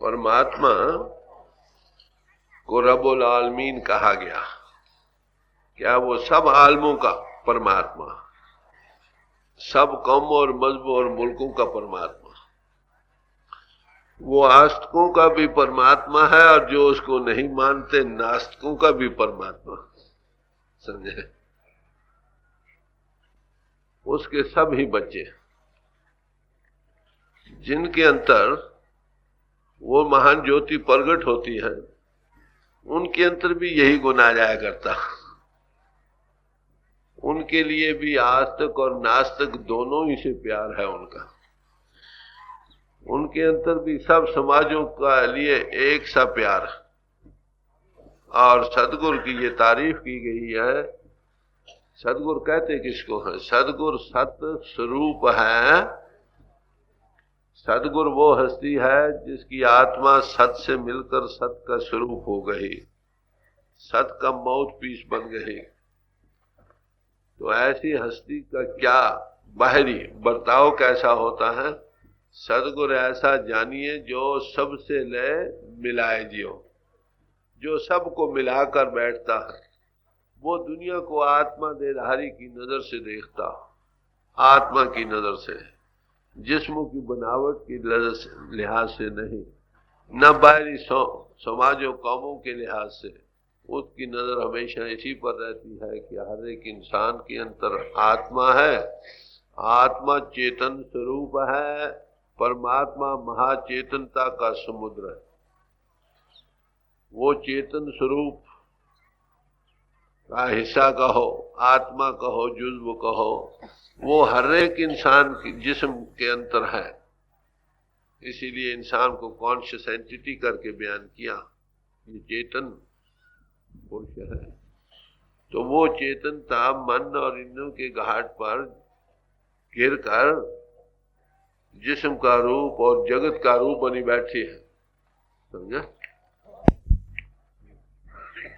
परमात्मा को रब्बुल आलमीन कहा गया। क्या वो सब आलमों का परमात्मा, सब कौमों और मजहबों और मुल्कों का परमात्मा, वो आस्तिकों का भी परमात्मा है और जो उसको नहीं मानते नास्तिकों का भी परमात्मा, समझे? उसके सब ही बच्चे जिनके अंतर वो महान ज्योति प्रगट होती है, उनके अंतर भी यही गुण आ जाया करता। उनके लिए भी आस्तिक और नास्तिक दोनों ही से प्यार है उनका। उनके अंतर भी सब समाजों का लिए एक सा प्यार। और सदगुरु की ये तारीफ की गई है। सदगुरु कहते किसको है? सदगुरु सत स्वरूप है। सदगुरु वो हस्ती है जिसकी आत्मा सत से मिलकर सत का स्वरूप हो गई, सत का माउथ पीस बन गई। तो ऐसी हस्ती का क्या बाहरी बर्ताव कैसा होता है? सदगुरु ऐसा जानिए जो सबसे ले मिलाए जियो, जो सबको मिलाकर बैठता है। वो दुनिया को आत्मा देधारी की नजर से देखता, आत्मा की नजर से, जिस्म की बनावट की लिहाज से नहीं, न बाहरी समाजों कौमों के लिहाज से। उसकी नजर हमेशा इसी पर रहती है कि हर एक इंसान के अंदर आत्मा है। आत्मा चेतन स्वरूप है। परमात्मा महाचेतनता का समुद्र है। वो चेतन स्वरूप का हिस्सा कहो, आत्मा कहो, जुज्व कहो, वो हर एक इंसान की जिस्म के अंदर है। इसीलिए इंसान को कॉन्शियस एंटिटी करके बयान किया, ये चेतन पुरुष है। तो वो चेतनता मन और इंद्रियों के घाट पर गिरकर जिस्म का रूप और जगत का रूप बनी बैठी है, समझा?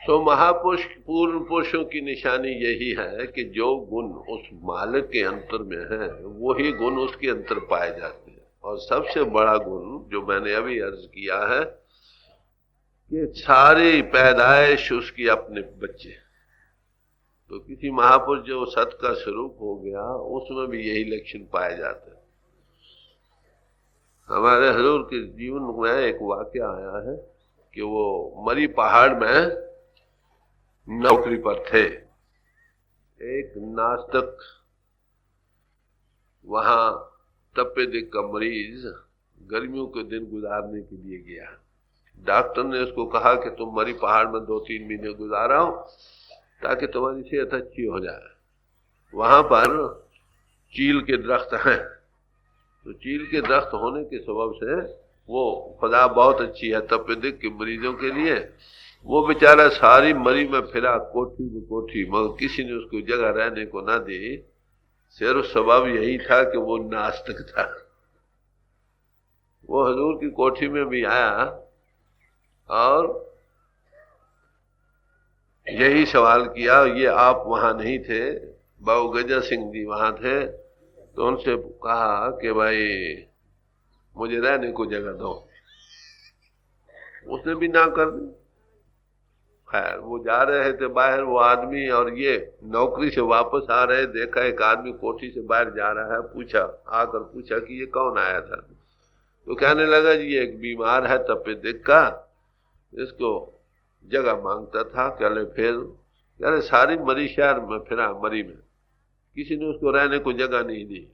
तो महापुरुष पूर्व पुरुषों की निशानी यही है कि जो गुण उस मालिक के अंतर में है वही गुण उसके अंतर पाए जाते हैं। और सबसे बड़ा गुण जो मैंने अभी अर्ज किया है कि सारी पैदाइश उसकी अपने बच्चे। तो किसी महापुरुष जो सत का स्वरूप हो गया उसमें भी यही लक्षण पाए जाते हैं। हमारे हुजूर के जीवन में एक वाकया आया है कि वो मरी पहाड़ में नौकरी पर थे। एक नास्तिक वहां तपेदिक का मरीज गर्मियों के दिन गुजारने के लिए गया। डॉक्टर ने उसको कहा कि तुम मरी पहाड़ में 2-3 महीने गुजारो ताकि तुम्हारी सेहत अच्छी हो जाए। वहां पर चील के दरख्त हैं, तो चील के दरख्त होने के सबब से वो फजा बहुत अच्छी है तपेदिक के मरीजों के लिए। वो बेचारा सारी मरी में फिरा, कोठी में कोठी, मगर किसी ने उसको जगह रहने को ना दी। सिर्फ सबब यही था कि वो नास्तिक था। वो हुजूर की कोठी में भी आया और यही सवाल किया। ये आप वहां नहीं थे, बाबू गजा सिंह जी वहां थे। तो उनसे कहा कि भाई मुझे रहने को जगह दो। उसने भी ना कर दी। खैर वो जा रहे थे बाहर, वो आदमी और ये नौकरी से वापस आ रहे, देखा एक आदमी कोठी से बाहर जा रहा है। आकर पूछा कि ये कौन आया था? तो कहने लगा जी ये एक बीमार है तपेदिक का, इसको जगह मांगता था। कहले फिर? कहले सारी मरी शहर में फिरा, मरी में किसी ने उसको रहने को जगह नहीं दी।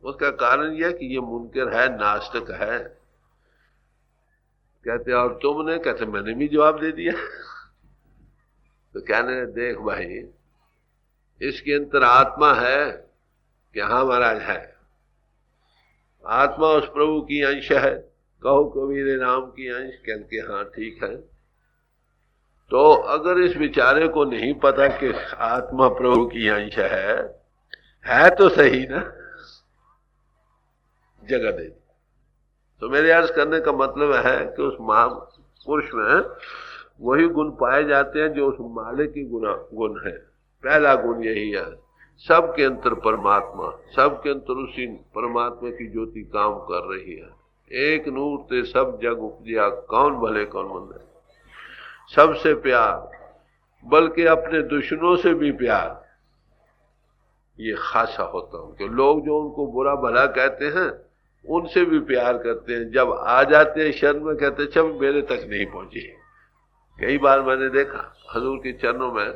उसका कारण यह कि ये मुनकर है, नास्तिक है। कहते और तुमने? कहते मैंने भी जवाब दे दिया। तो कहने देख भाई, इसके अंदर आत्मा है कि हाँ महाराज है। आत्मा उस प्रभु की अंश है। कहो कबीर राम की अंश। कहते हाँ ठीक है। तो अगर इस बेचारे को नहीं पता कि आत्मा प्रभु की अंश है तो सही ना, जगह दे। तो मेरे अर्ज करने का मतलब है कि उस महापुरुष में वही गुण पाए जाते हैं जो उस मालिक की गुण है। पहला गुण यही है, सबके अंतर परमात्मा, सबके अंतर उसी परमात्मा की ज्योति काम कर रही है। एक नूर ते सब जग उपजिया, कौन भले कौन मंद। सबसे प्यार, बल्कि अपने दुश्मनों से भी प्यार, ये खासा होता है कि लोग जो उनको बुरा भला कहते हैं उनसे भी प्यार करते हैं। जब आ जाते हैं शरण में कहते चल मेरे तक नहीं पहुंची। कई बार मैंने देखा हजूर के चरणों में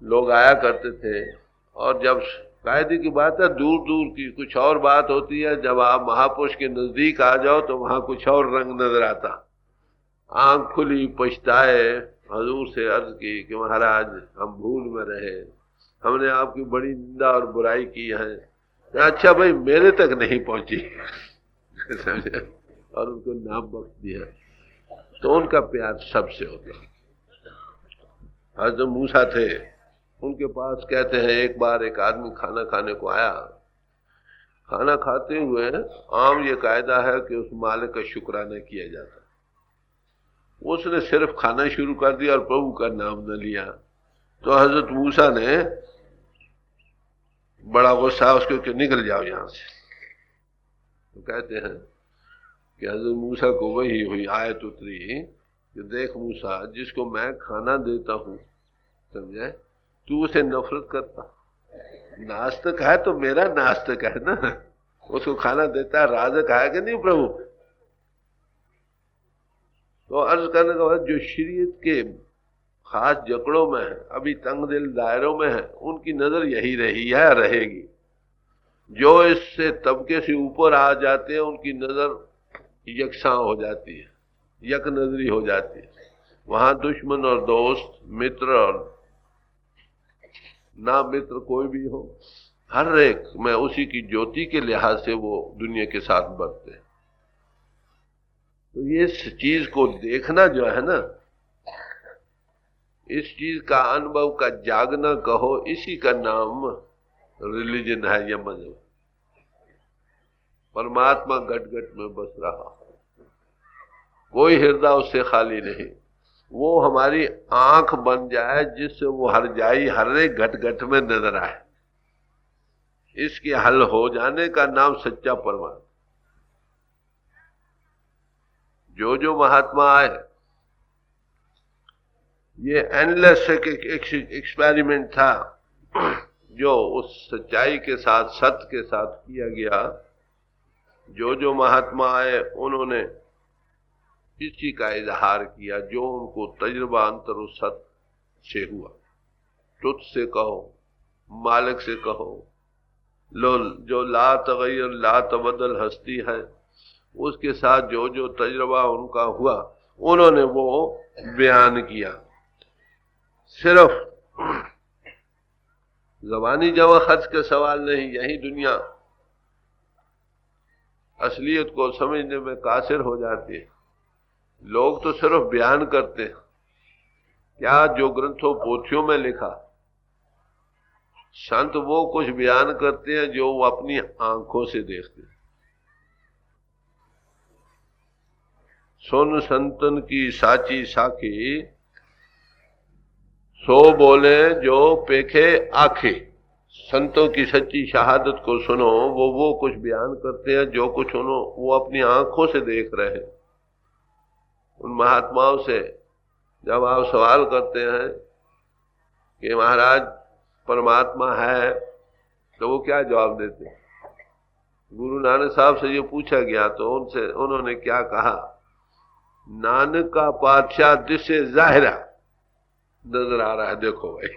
लोग आया करते थे, और जब कायदे की बात है दूर दूर की कुछ और बात होती है, जब आप महापुरुष के नजदीक आ जाओ तो वहां कुछ और रंग नजर आता। आंख खुली, पछताए, हजूर से अर्ज की कि महाराज हम भूल में रहे, हमने आपकी बड़ी निंदा और बुराई की है। अच्छा भाई मेरे तक नहीं पहुंची समझे, और उनको नाम बख्श दिया। तो उनका प्यार सबसे होता। हजरत मूसा थे, उनके पास कहते हैं एक बार एक आदमी खाना खाने को आया। खाना खाते हुए आम ये कायदा है कि उस मालिक का शुक्राना किया जाता। उसने सिर्फ खाना शुरू कर दिया और प्रभु का नाम न लिया। तो हजरत मूसा ने बड़ा गुस्सा उसको कि निकल जाओ यहां से। तो कहते हैं कि हजरत मूसा को वही हुई आयत उतरी कि देख मूसा, जिसको मैं खाना देता हूं समझे, तू उसे नफरत करता। नास्तिक है तो मेरा नास्तिक है ना, उसको खाना देता है, राज़िक है कि नहीं प्रभु। तो अर्ज करने का बाद जो शरीयत के खास जकड़ों में है, अभी तंग दिल दायरों में है, उनकी नजर यही रही है, रहेगी। जो इससे तबके से ऊपर आ जाते हैं उनकी नजर यकसां हो जाती है, यक नजरी हो जाती है। वहां दुश्मन और दोस्त, मित्र और ना मित्र कोई भी हो, हर एक में उसी की ज्योति के लिहाज से वो दुनिया के साथ बढ़ते हैं। तो ये इस चीज को देखना जो है ना, इस चीज का अनुभव का जागना कहो, इसी का नाम रिलीजन है या मजहब। परमात्मा घट घट में बस रहा, कोई हृदय उससे खाली नहीं। वो हमारी आंख बन जाए जिससे वो हर जाई हर एक घट घट में नजर आए। इसके हल हो जाने का नाम सच्चा परमात्मा। जो जो महात्मा आए, ये एंडलेस एक्सपेरिमेंट था जो उस सच्चाई के साथ, सत्य के साथ किया गया। जो जो महात्मा आए उन्होंने इसी का इजहार किया जो उनको तजुर्बा अंतर सत्य से हुआ। तुझसे कहो, मालिक से कहो, लो जो ला तगैर ला तबदल हस्ती है, उसके साथ जो जो तजुर्बा उनका हुआ उन्होंने वो बयान किया। सिर्फ ज़बानी जमा खर्च का सवाल नहीं, यही दुनिया असलियत को समझने में कासिर हो जाती है। लोग तो सिर्फ बयान करते हैं, क्या जो ग्रंथों पोथियों में लिखा। संत वो कुछ बयान करते हैं जो वो अपनी आंखों से देखते हैं। सुन संतन की साची साखी, सो बोले जो पेखे आखे। संतों की सच्ची शहादत को सुनो, वो कुछ बयान करते हैं जो कुछ वो अपनी आंखों से देख रहे हैं। उन महात्माओं से जब आप सवाल करते हैं कि महाराज परमात्मा है, तो वो क्या जवाब देते हैं? गुरु नानक साहब से ये पूछा गया तो उन्होंने क्या कहा? नानक का पातशाह दिसे जाहिरा नजर आ रहा है। देखो भाई,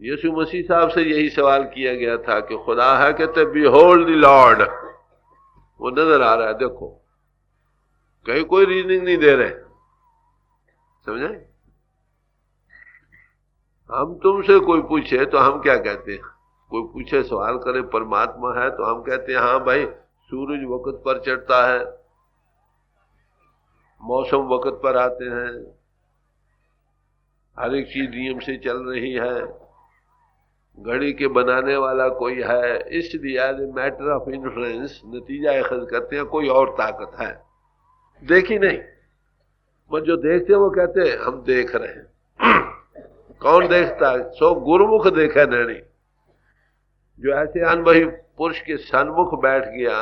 यीशु मसीह साहब से यही सवाल किया गया था कि खुदा है, कहते बिहोल्ड द लॉर्ड, वो नजर आ रहा है। देखो, कहीं कोई रीजनिंग नहीं दे रहे, समझे? हम तुमसे कोई पूछे तो हम क्या कहते हैं? कोई पूछे, सवाल करे परमात्मा है तो हम कहते हैं हाँ भाई, सूरज वक्त पर चढ़ता है, मौसम वक्त पर आते हैं, हर एक चीज नियम से चल रही है, घड़ी के बनाने वाला कोई है, इसलिए as a matter of influence नतीजा अखज करते हैं कोई और ताकत है। देखी नहीं, पर जो देखते हैं वो कहते हैं हम देख रहे हैं। कौन देखता है? सो गुरुमुख देखा नैनी। जो ऐसे अनुभवी पुरुष के सन्मुख बैठ गया,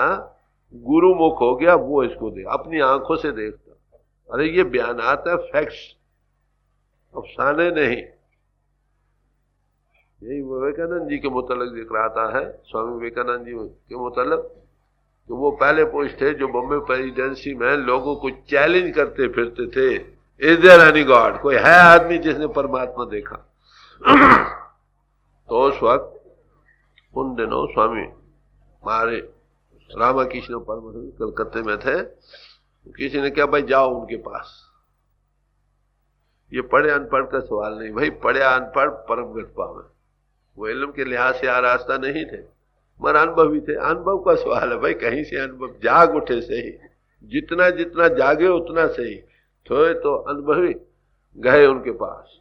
गुरुमुख हो गया, वो इसको देख, अपनी आंखों से देखता। अरे ये बयानात है, फैक्ट्स, अफसाने नहीं। यही विवेकानंद जी के मुतल्लिक जिक्र आता है, स्वामी विवेकानंद जी के मुतल्लिक, कि वो पहले पुरुष थे जो बॉम्बे प्रेसिडेंसी में लोगों को चैलेंज करते फिरते थे, इज देयर एनी गॉड, कोई है आदमी जिसने परमात्मा देखा। तो उस वक्त उन दिनों स्वामी हमारे रामाकृष्ण परमहंस कलकत्ते में थे। किसी ने कहा भाई जाओ उनके पास। ये पढ़े अनपढ़ का सवाल नहीं भाई, पढ़े अनपढ़ परम गति पावे। वो इल्म के लिहाज से आरास्ता नहीं थे, मगर अनुभवी थे। अनुभव का सवाल है भाई, कहीं से अनुभव, जाग उठे सही, जितना जितना जागे उतना सही। तो अनुभवी गए उनके पास,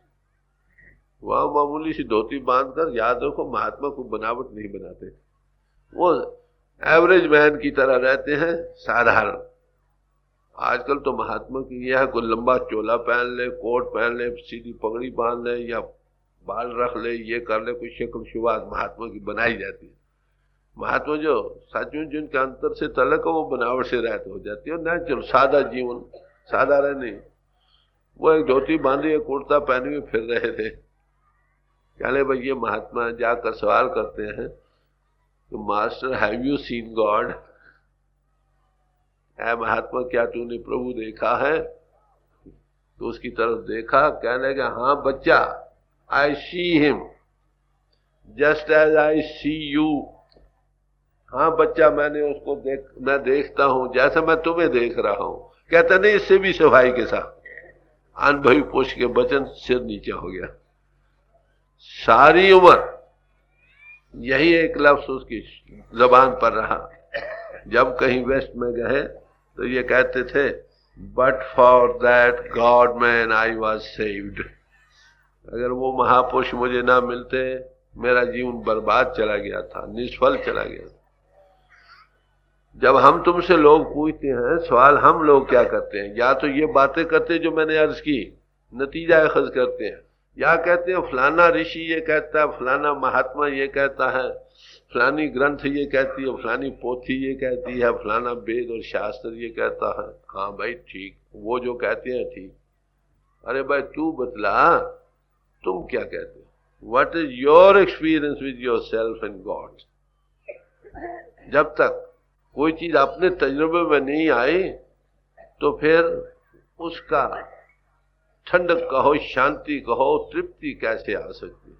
वहां मामूली सी धोती बांधकर, याद रखो महात्मा को बनावट नहीं बनाते, वो एवरेज मैन की तरह रहते हैं, साधारण। आजकल तो महात्मा की यह है, कोई लंबा चोला पहन ले, कोट पहन ले, सीधी पगड़ी बांध ले, या बाल रख ले, ये कर ले, कोई शक्ल शुबात महात्मा की बनाई जाती है। महात्मा जो सचमुच जिनके अंतर से तलक है, वो बनावट से रहते हो जाती है, नेचुरल सादा जीवन, सादा रहने। वो एक धोती बांधी, कुर्ता पहने हुए फिर रहे थे। कहले भाई ये महात्मा जाकर सवाल करते हैं कि master have you seen God, ऐ महात्मा क्या तूने प्रभु देखा है? तो उसकी तरफ देखा, कहने लगा हाँ बच्चा, I see him just as I see you. हाँ बच्चा, मैंने उसको मैं देखता हूं जैसा मैं तुम्हें देख रहा हूं। कहता नहीं, इससे भी सफाई के साथ। अनुभवी पुरुष के वचन सिर नीचे हो गया। सारी उम्र यही एक लफ्ज उसकी जबान पर रहा। जब कहीं वेस्ट में गए तो ये कहते थे, but for that God man I was saved. अगर वो महापुरुष मुझे ना मिलते, मेरा जीवन बर्बाद चला गया था, निष्फल चला गया। जब हम तुमसे लोग पूछते हैं सवाल, हम लोग क्या करते हैं? या तो ये बातें करते जो मैंने अर्ज की, नतीजा अखज करते हैं, या कहते हैं फलाना ऋषि ये कहता है, फलाना महात्मा ये कहता है, फलानी ग्रंथ ये कहती है, फलानी पोथी ये कहती है, फलाना वेद और शास्त्र ये कहता है। हाँ भाई ठीक, वो जो कहते हैं ठीक। अरे भाई तू बतला, तुम क्या कहते हो? What is your experience with your self and God? जब तक कोई चीज अपने तजुर्बे में नहीं आई तो फिर उसका ठंडक कहो, शांति कहो, तृप्ति कैसे आ सकती?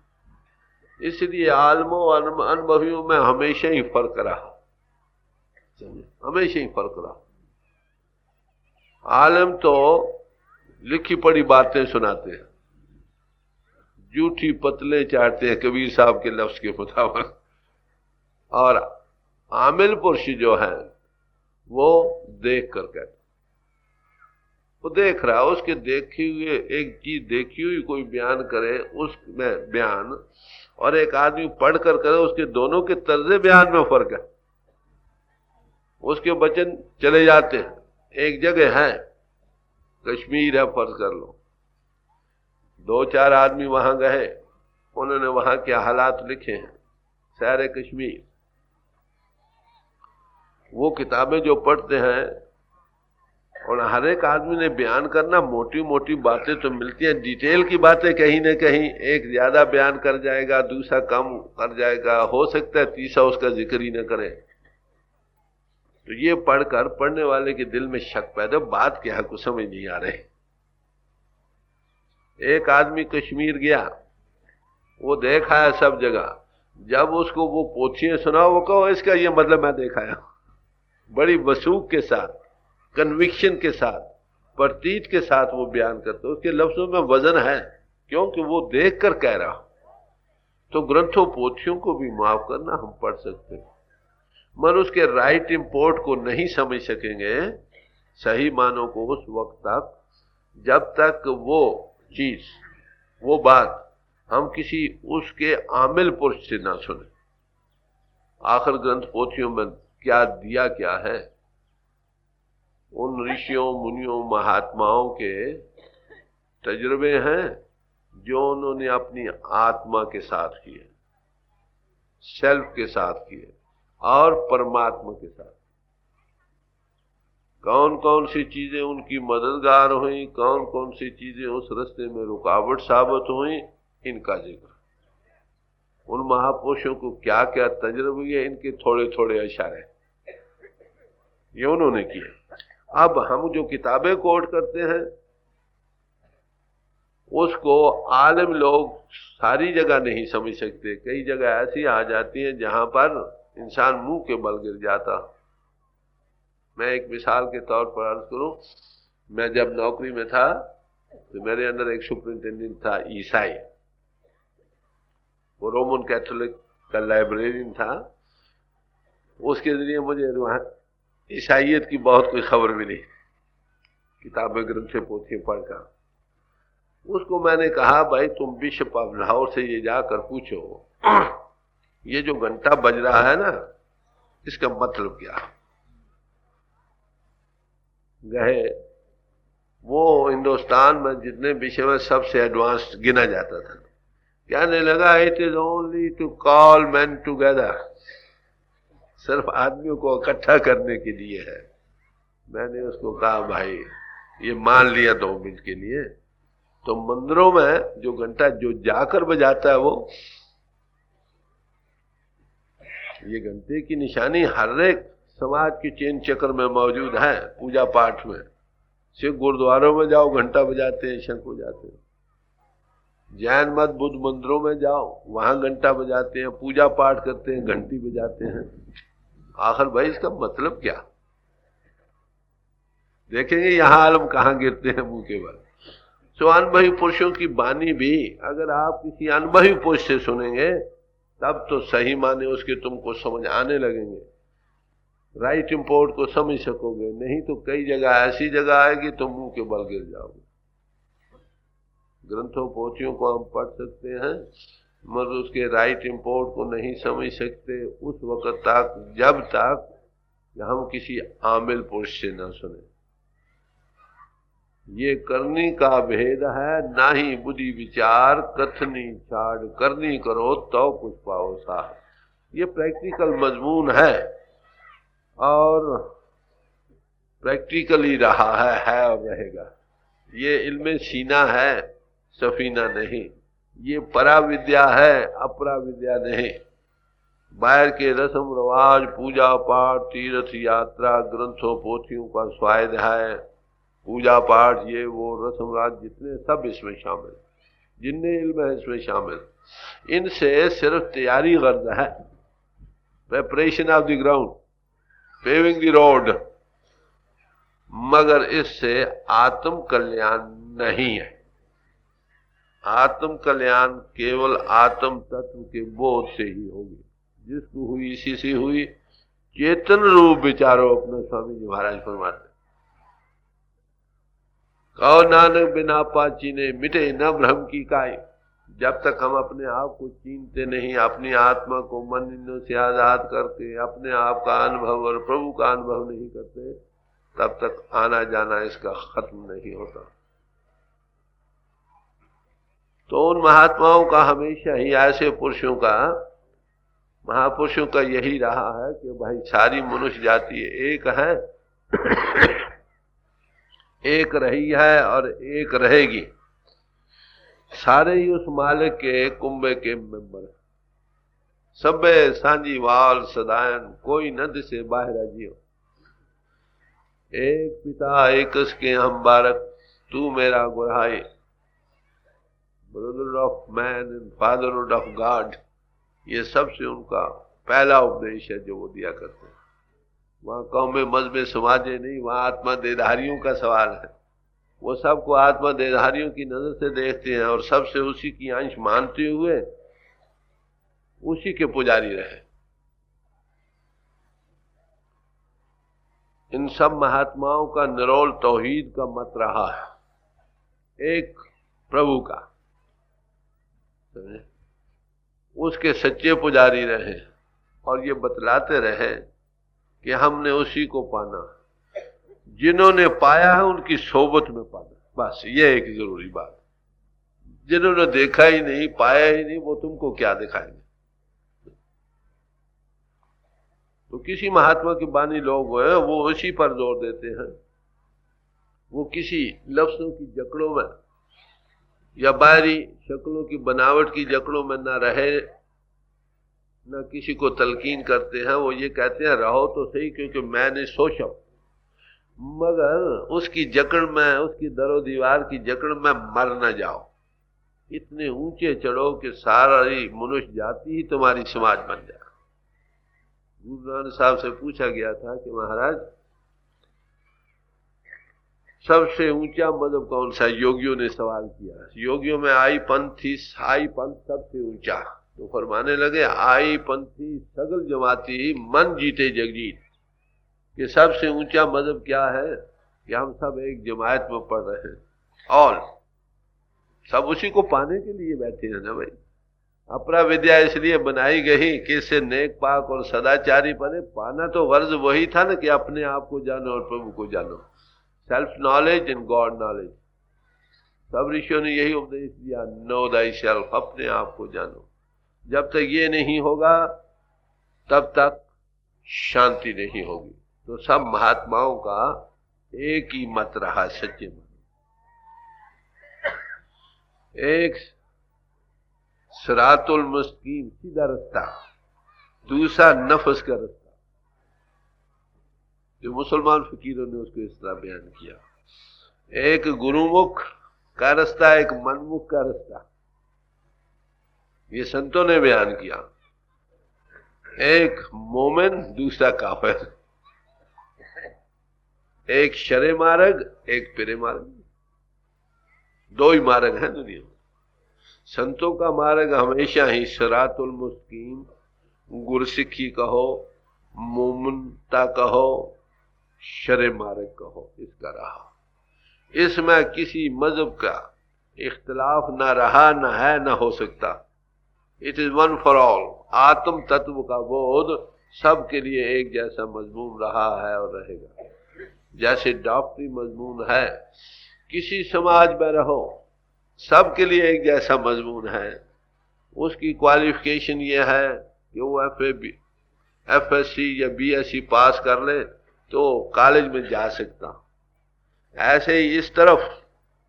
इसलिए आलमों अनुभवियों में हमेशा ही फर्क रहा, हमेशा ही फर्क रहा। आलम तो लिखी पढ़ी बातें सुनाते हैं, जूठी पतले चाटते हैं कबीर साहब के लफ्ज के मुताबिक। और आमिल पुरुष जो है वो देख कर कहते, वो देख रहा है, उसके देखी हुए एक चीज देखी हुई कोई बयान करे उसमें बयान, और एक आदमी पढ़ कर करे, उसके दोनों के तर्ज बयान में फर्क है। उसके वचन चले जाते हैं। एक जगह है, कश्मीर है फर्ज कर लो, 2-4 आदमी वहां गए, उन्होंने वहां के हालात लिखे हैं, सैर कश्मीर। वो किताबें जो पढ़ते हैं, और हर एक आदमी ने बयान करना, मोटी मोटी बातें तो मिलती हैं, डिटेल की बातें कहीं न कहीं एक ज्यादा बयान कर जाएगा, दूसरा कम कर जाएगा, हो सकता है तीसरा उसका जिक्र ही न करे। तो ये पढ़कर पढ़ने वाले के दिल में शक पैदा, बात क्या है कुछ समझ नहीं आ रही। एक आदमी कश्मीर गया, वो देखा है सब जगह, जब उसको वो पोथियां सुना, वो कहो इसका ये मतलब मैं देखा है, बड़ी वसूख के साथ, कन्विक्शन के साथ, प्रतीत के साथ वो बयान करते, उसके लफ्जों में वजन है, क्योंकि वो देख कर कह रहा। तो ग्रंथों पोथियों को भी माफ करना, हम पढ़ सकते हैं, मगर उसके राइट इंपोर्ट को नहीं समझ सकेंगे, सही मानों को, उस वक्त तक जब तक वो चीज, वो बात हम किसी उसके आमिल पुरुष से ना सुने। आखिर ग्रंथ पोथियों में क्या दिया क्या है? उन ऋषियों मुनियों महात्माओं के तजुर्बे हैं जो उन्होंने अपनी आत्मा के साथ किए, सेल्फ के साथ किए और परमात्मा के साथ। कौन कौन सी चीजें उनकी मददगार हुई, कौन कौन सी चीजें उस रास्ते में रुकावट साबित हुई, इनका जिक्र। उन महापुरुषों को क्या क्या तजुर्बे है, इनके थोड़े थोड़े इशारे ये उन्होंने किए। अब हम जो किताबें कोट करते हैं उसको आलिम लोग सारी जगह नहीं समझ सकते। कई जगह ऐसी आ जाती हैं जहां पर इंसान मुंह के बल गिर जाता। मैं एक मिसाल के तौर पर अर्ज करूं, मैं जब नौकरी में था तो मेरे अंदर एक सुपरिंटेंडेंट था ईसाई, वो रोमन कैथोलिक का लाइब्रेरियन था। उसके जरिए मुझे ईसाइयत की बहुत कोई खबर मिली, किताबें ग्रंथें पोथियां पढ़कर। उसको मैंने कहा भाई तुम बिशप ऑफ लाहौर से ये जाकर पूछो ये जो घंटा बज रहा है ना इसका मतलब क्या। गए, वो हिंदुस्तान में जितने विषय में सबसे एडवांस गिना जाता था। कहने लगा it is only to call man together, सिर्फ आदमियों को इकट्ठा करने के लिए है। मैंने उसको कहा भाई ये मान लिया 2 मिनट के लिए, तो मंदिरों में जो घंटा जो जाकर बजाता है वो, ये घंटे की निशानी हर एक समाज के चेन चक्र में मौजूद है। पूजा पाठ में सिर्फ गुरुद्वारों में जाओ घंटा बजाते हैं, शंख बजाते हैं। जैन मत बुद्ध मंदिरों में जाओ वहां घंटा बजाते हैं, पूजा पाठ करते हैं, घंटी बजाते हैं। आखिर भाई इसका मतलब क्या। देखेंगे यहां आलम कहां गिरते हैं मुंह के बल। सो अनुभवी पुरुषों की बानी भी अगर आप किसी अनुभवी पुरुष से सुनेंगे तब तो सही माने उसके तुमको समझ आने लगेंगे, राइट इंपोर्ट को समझ सकोगे। नहीं तो कई जगह ऐसी जगह आएगी तो मुंह के बल गिर जाओगे। ग्रंथों पोथियों को हम पढ़ सकते हैं मगर उसके राइट इंपोर्ट को नहीं समझ सकते उस वक्त तक जब तक हम किसी आमिल पुरुष से न सुने। ये करनी का भेद है, ना ही बुद्धि विचार कथनी छाड़ करनी करो तो कुछ पाओ सा। ये प्रैक्टिकल मजमून है और प्रैक्टिकल ही रहा है और रहेगा। ये इल्मे सीना है, सफीना नहीं। ये परा विद्या है, अपरा विद्या नहीं। बाहर के रस्म रवाज, पूजा पाठ, तीर्थ यात्रा, ग्रंथों पोथियों का स्वाद है, पूजा पाठ ये वो रस्म राज जितने सब इसमें शामिल, जितने इल्म है इसमें शामिल। इनसे सिर्फ तैयारी गर्द है, preparation of the ground, paving the road, मगर इससे आत्म कल्याण नहीं है। आत्म कल्याण केवल आत्म तत्व के बोध से ही होगी। जिसको हुई इसी से हुई, चेतन रूप विचारो अपने स्वामी जी महाराज फरमाते। कहो नानक बिना पाचीने मिटे न भ्रम की काई। जब तक हम अपने आप को चीनते नहीं, अपनी आत्मा को मन इंद्रियों से आजाद करके अपने आप का अनुभव और प्रभु का अनुभव नहीं करते, तब तक आना जाना इसका खत्म नहीं होता। तो उन महात्माओं का हमेशा ही, ऐसे पुरुषों का, महापुरुषों का यही रहा है कि भाई सारी मनुष्य जाति एक है, एक रही है और एक रहेगी। सारे ही उस मालिक के कुंभे के मेंबर। सबे सांझी वाल सदायन, कोई न दिसे बाहर जियो। एक पिता एकस के हम बारक, तू मेरा गुरहाई। Brother of man and father of God, ये सबसे उनका पहला उपदेश है जो वो दिया करते हैं। वहां कौमे मजहब समाजे नहीं, वहां आत्मा देहधारियों का सवाल है। वो सबको आत्मा देहधारियों की नजर से देखते हैं और सबसे उसी की अंश मानते हुए उसी के पुजारी रहे। इन सब महात्माओं का निरोल तौहीद का मत रहा है, एक प्रभु का, उसके सच्चे पुजारी रहे और ये बतलाते रहे कि हमने उसी को पाना, जिन्होंने पाया है उनकी सोबत में पाना। बस ये एक जरूरी बात। जिन्होंने देखा ही नहीं, पाया ही नहीं, वो तुमको क्या दिखाएंगे। तो किसी महात्मा के बानी लोग हैं वो उसी पर जोर देते हैं, वो किसी लफ्जों की जकड़ों में या बाहरी शक्लों की बनावट की जकड़ों में ना रहे, ना किसी को तलकीन करते हैं। वो ये कहते हैं रहो तो सही, क्योंकि मैंने सोचा, मगर उसकी जकड़ में, उसकी दरो दीवार की जकड़ में मर न जाओ। इतने ऊंचे चढ़ो कि सारी मनुष्य जाति ही तुम्हारी समाज बन जाए। गुरु नानक साहब से पूछा गया था कि महाराज सबसे ऊंचा मजहब कौन सा? योगियों ने सवाल किया। योगियों में आई पंथी सबसे ऊंचा। तो फरमाने लगे आई पंथी सगल जमाती मन जीते जगजीत, कि सबसे ऊंचा मजहब क्या है कि हम सब एक जमात में पढ़ रहे हैं और सब उसी को पाने के लिए बैठे हैं ना भाई। अपरा विद्या इसलिए बनाई गई कि इससे नेक पाक और सदाचारी बने। पाना तो वर्ज वही था ना कि अपने आप को जानो और प्रभु को जानो, self knowledge and God knowledge. सब ऋषियों ने यही उपदेश दिया, नो दाई सेल्फ, अपने आप को जानो। जब तक ये नहीं होगा तब तक शांति नहीं होगी। तो सब महात्माओं का एक ही मत रहा, सच्चे मन, एक सिरातुल मुस्तकीम सीधा रास्ता, दूसरा नफ्स का रास्ता। जो मुसलमान फकीरों ने उसको इस तरह बयान किया, एक गुरुमुख का रास्ता, एक मनमुख का रास्ता, ये संतों ने बयान किया। एक मोमिन, दूसरा काफिर, एक शरे मार्ग, एक पिरे मार्ग, दो ही मार्ग है दुनिया में। संतों का मार्ग हमेशा ही सिरातुल मुस्तकीम, गुरसिखी कहो, मोमिनता कहो, शरे मार्ग कहो, इसका रहा। इसमें किसी मजहब का इख्तिलाफ ना रहा, ना है, ना हो सकता। It is one for all. आत्म तत्व का बोध सबके लिए एक जैसा मजमून रहा है और रहेगा। जैसे डॉक्टरी मजमून है, किसी समाज में रहो सबके लिए एक जैसा मजमून है। उसकी क्वालिफिकेशन ये है कि वो एफएससी या बीएससी पास कर ले तो कॉलेज में जा सकता। ऐसे ही इस तरफ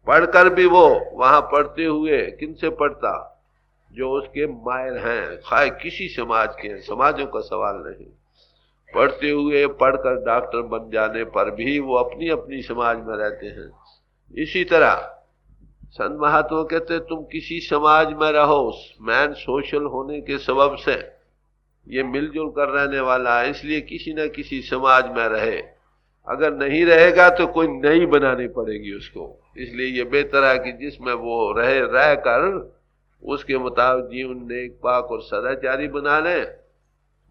पढ़कर भी वो वहां पढ़ते हुए किनसे पढ़ता? जो उसके माहिर हैं, खाए किसी समाज के हैं, समाजों का सवाल नहीं। पढ़ते हुए पढ़कर डॉक्टर बन जाने पर भी वो अपनी अपनी समाज में रहते हैं। इसी तरह संत महात्मा कहते तुम किसी समाज में रहो, मैन सोशल होने के सबब से ये मिलजुल कर रहने वाला है, इसलिए किसी न किसी समाज में रहे। अगर नहीं रहेगा तो कोई नई बनानी पड़ेगी उसको। इसलिए ये बेहतर है कि जिसमें वो रहे, रह कर उसके मुताबिक जीवन नेक पाक और सदाचारी बना ले,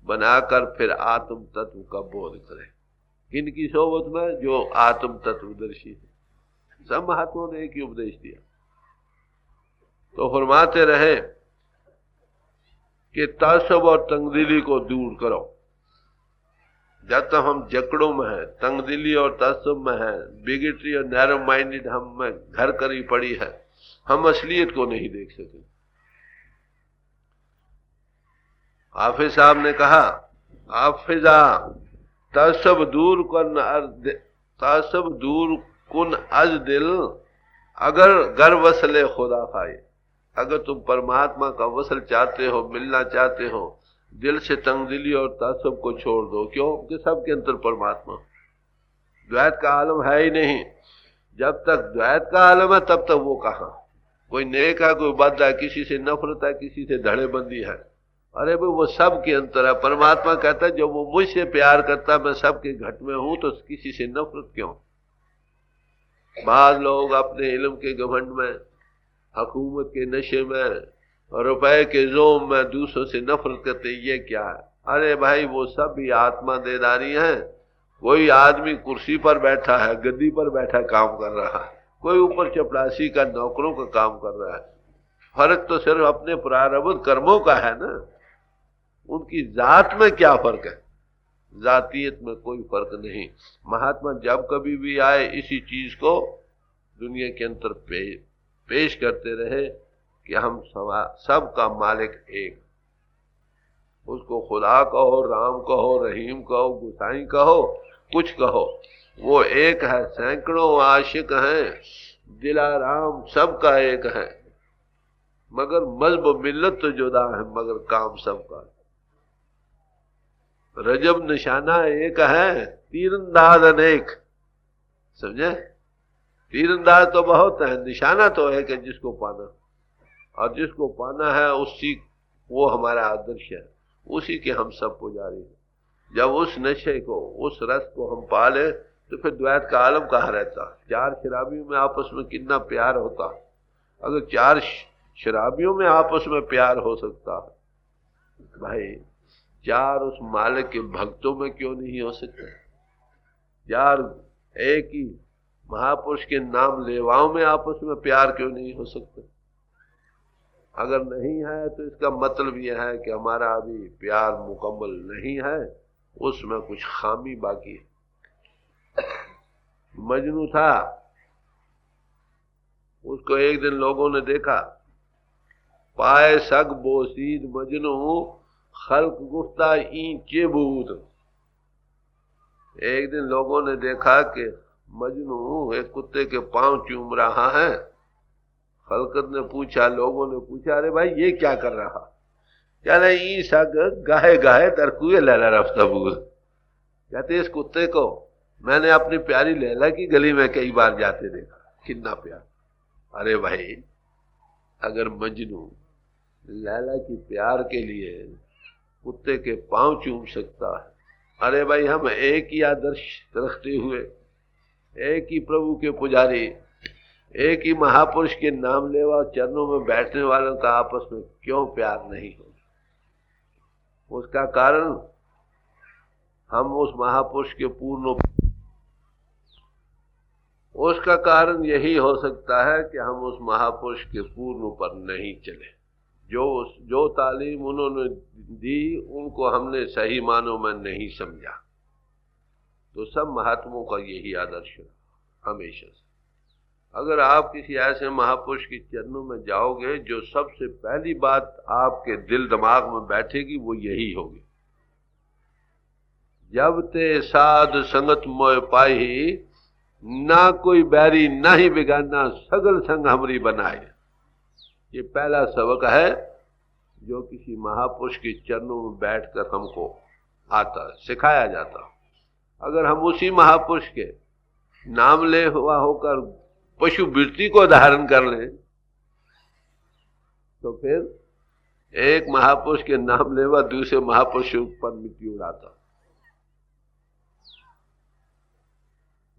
बनाकर फिर आत्म तत्व का बोध करे। किनकी सोबत में? जो आत्म तत्वदर्शी है। सब महात्माओं ने एक ही उपदेश दिया। तो फरमाते रहे कि तासब और तंगदिली को दूर करो। जब तक हम जकड़ों में हैं, तंगदिली और तासब में हैं, बिगेटरी और नैरो माइंडेड हम में घर करी पड़ी है, हम असलियत को नहीं देख सके। हाफिज साहब ने कहा, हाफिजा तासब दूर कुन अज दिल, अगर गर वसले खुदा खाए। अगर तुम परमात्मा का वसल चाहते हो, मिलना चाहते हो, दिल से तंगदिली और तासब को छोड़ दो। क्यों? कि सबके अंदर परमात्मा, द्वैत का आलम है ही नहीं। जब तक द्वैत का आलम है तब तक वो कहां? कोई नेक है, कोई बद है, किसी से नफरत है, किसी से धड़ेबंदी है। अरे भाई वो सब के अंतर है। परमात्मा कहता है जो वो मुझसे प्यार करता, मैं सबके घट में हूं, तो किसी से नफरत क्यों? बाद लोग अपने इल्म के घमंड में, हुकूमत के नशे में, रुपए के जोम में दूसरों से नफरत करते। ये क्या है? अरे भाई वो सब भी आत्मा देदारी है। कोई आदमी कुर्सी पर बैठा है, गद्दी पर बैठा काम कर रहा है, कोई ऊपर चपरासी का नौकरों का काम कर रहा है। फर्क तो सिर्फ अपने प्रारब्ध कर्मों का है ना। उनकी जात में क्या फर्क है? जातीयत में कोई फर्क नहीं। महात्मा जब कभी भी आए इसी चीज को दुनिया के अंदर पेश करते रहे कि हम सबका मालिक एक। उसको खुदा कहो, राम कहो, रहीम कहो, गुसाई कहो, कुछ कहो, वो एक है। सैकड़ों आशिक हैं, दिलाराम सबका एक है, मगर मजहब मिल्लत तो जुदा है, मगर काम सबका। रजब निशाना एक है, तीरंदाज अनेक। समझे? तीरंदाज तो बहुत है, निशाना तो है कि जिसको पाना, और जिसको पाना है उसी, वो हमारा आदर्श है, उसी के हम सब पुजारी हैं। जब उस नशे को, उस रस को हम पाले तो फिर द्वैत का आलम कहाँ रहता। चार शराबियों में आपस में कितना प्यार होता। अगर चार शराबियों में आपस में प्यार हो सकता है भाई, चार उस मालिक के भक्तों में क्यों नहीं हो सकता? चार एक ही महापुरुष के नाम लेवाओं में आपस में प्यार क्यों नहीं हो सकता? अगर नहीं है तो इसका मतलब यह है कि हमारा अभी प्यार मुकम्मल नहीं है, उसमें कुछ खामी बाकी है। मजनू था, उसको एक दिन लोगों ने देखा, पाए सग बोसीद मजनू खल्क गुफ्ता ईंचे बूद। एक दिन लोगों ने देखा कि मजनू एक कुत्ते के पांव चूम रहा है। खलकत ने पूछा, लोगों ने पूछा, अरे भाई ये क्या कर रहा? क्या नहीं, ई सग गाहे गाहे तरकुए लैला रफ्ता बूद। कहते इस कुत्ते को मैंने अपनी प्यारी लैला की गली में कई बार जाते देखा, कितना प्यार। अरे भाई, अगर मजनू लैला की प्यार के लिए कुत्ते के पांव चूम सकता है, अरे भाई हम एक ही आदर्श रखते हुए, एक ही प्रभु के पुजारी, एक ही महापुरुष के नाम लेवा चरणों में बैठने वालों का आपस में क्यों प्यार नहीं हो? उसका कारण हम उस महापुरुष के पूर्ण, उसका कारण यही हो सकता है कि हम उस महापुरुष के पूर्ण पर नहीं चले। जो तालीम उन्होंने दी उनको हमने सही मानों में नहीं समझा। तो सब महात्माओं का यही आदर्श है हमेशा से। अगर आप किसी ऐसे महापुरुष के चरणों में जाओगे, जो सबसे पहली बात आपके दिल दिमाग में बैठेगी वो यही होगी, जब ते साध संगत मोय पाई, ना कोई बैरी ना ही बिगाना, सगल संग हमरी बनाए। ये पहला सबक है जो किसी महापुरुष के चरणों में बैठकर हमको आता, सिखाया जाता। अगर हम उसी महापुरुष के नाम ले हुआ होकर पशु वृत्ति को धारण कर लें, तो फिर एक महापुरुष के नाम लेवा दूसरे महापुरुष पर मिट्टी उड़ाता।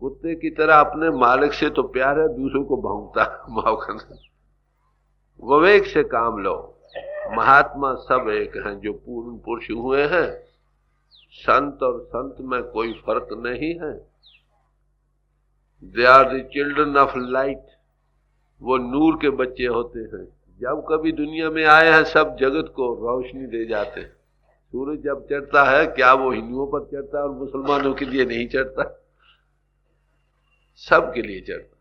कुत्ते की तरह अपने मालिक से तो प्यार है, दूसरों को भौंकता। विवेक से काम लो। महात्मा सब एक हैं जो पूर्ण पुरुष हुए हैं। संत और संत में कोई फर्क नहीं है। They are the children of light. वो नूर के बच्चे होते हैं। जब कभी दुनिया में आए हैं सब जगत को रोशनी दे जाते हैं। सूरज जब चढ़ता है, क्या वो हिंदुओं पर चढ़ता है और मुसलमानों के लिए नहीं चढ़ता? सबके लिए चढ़ता।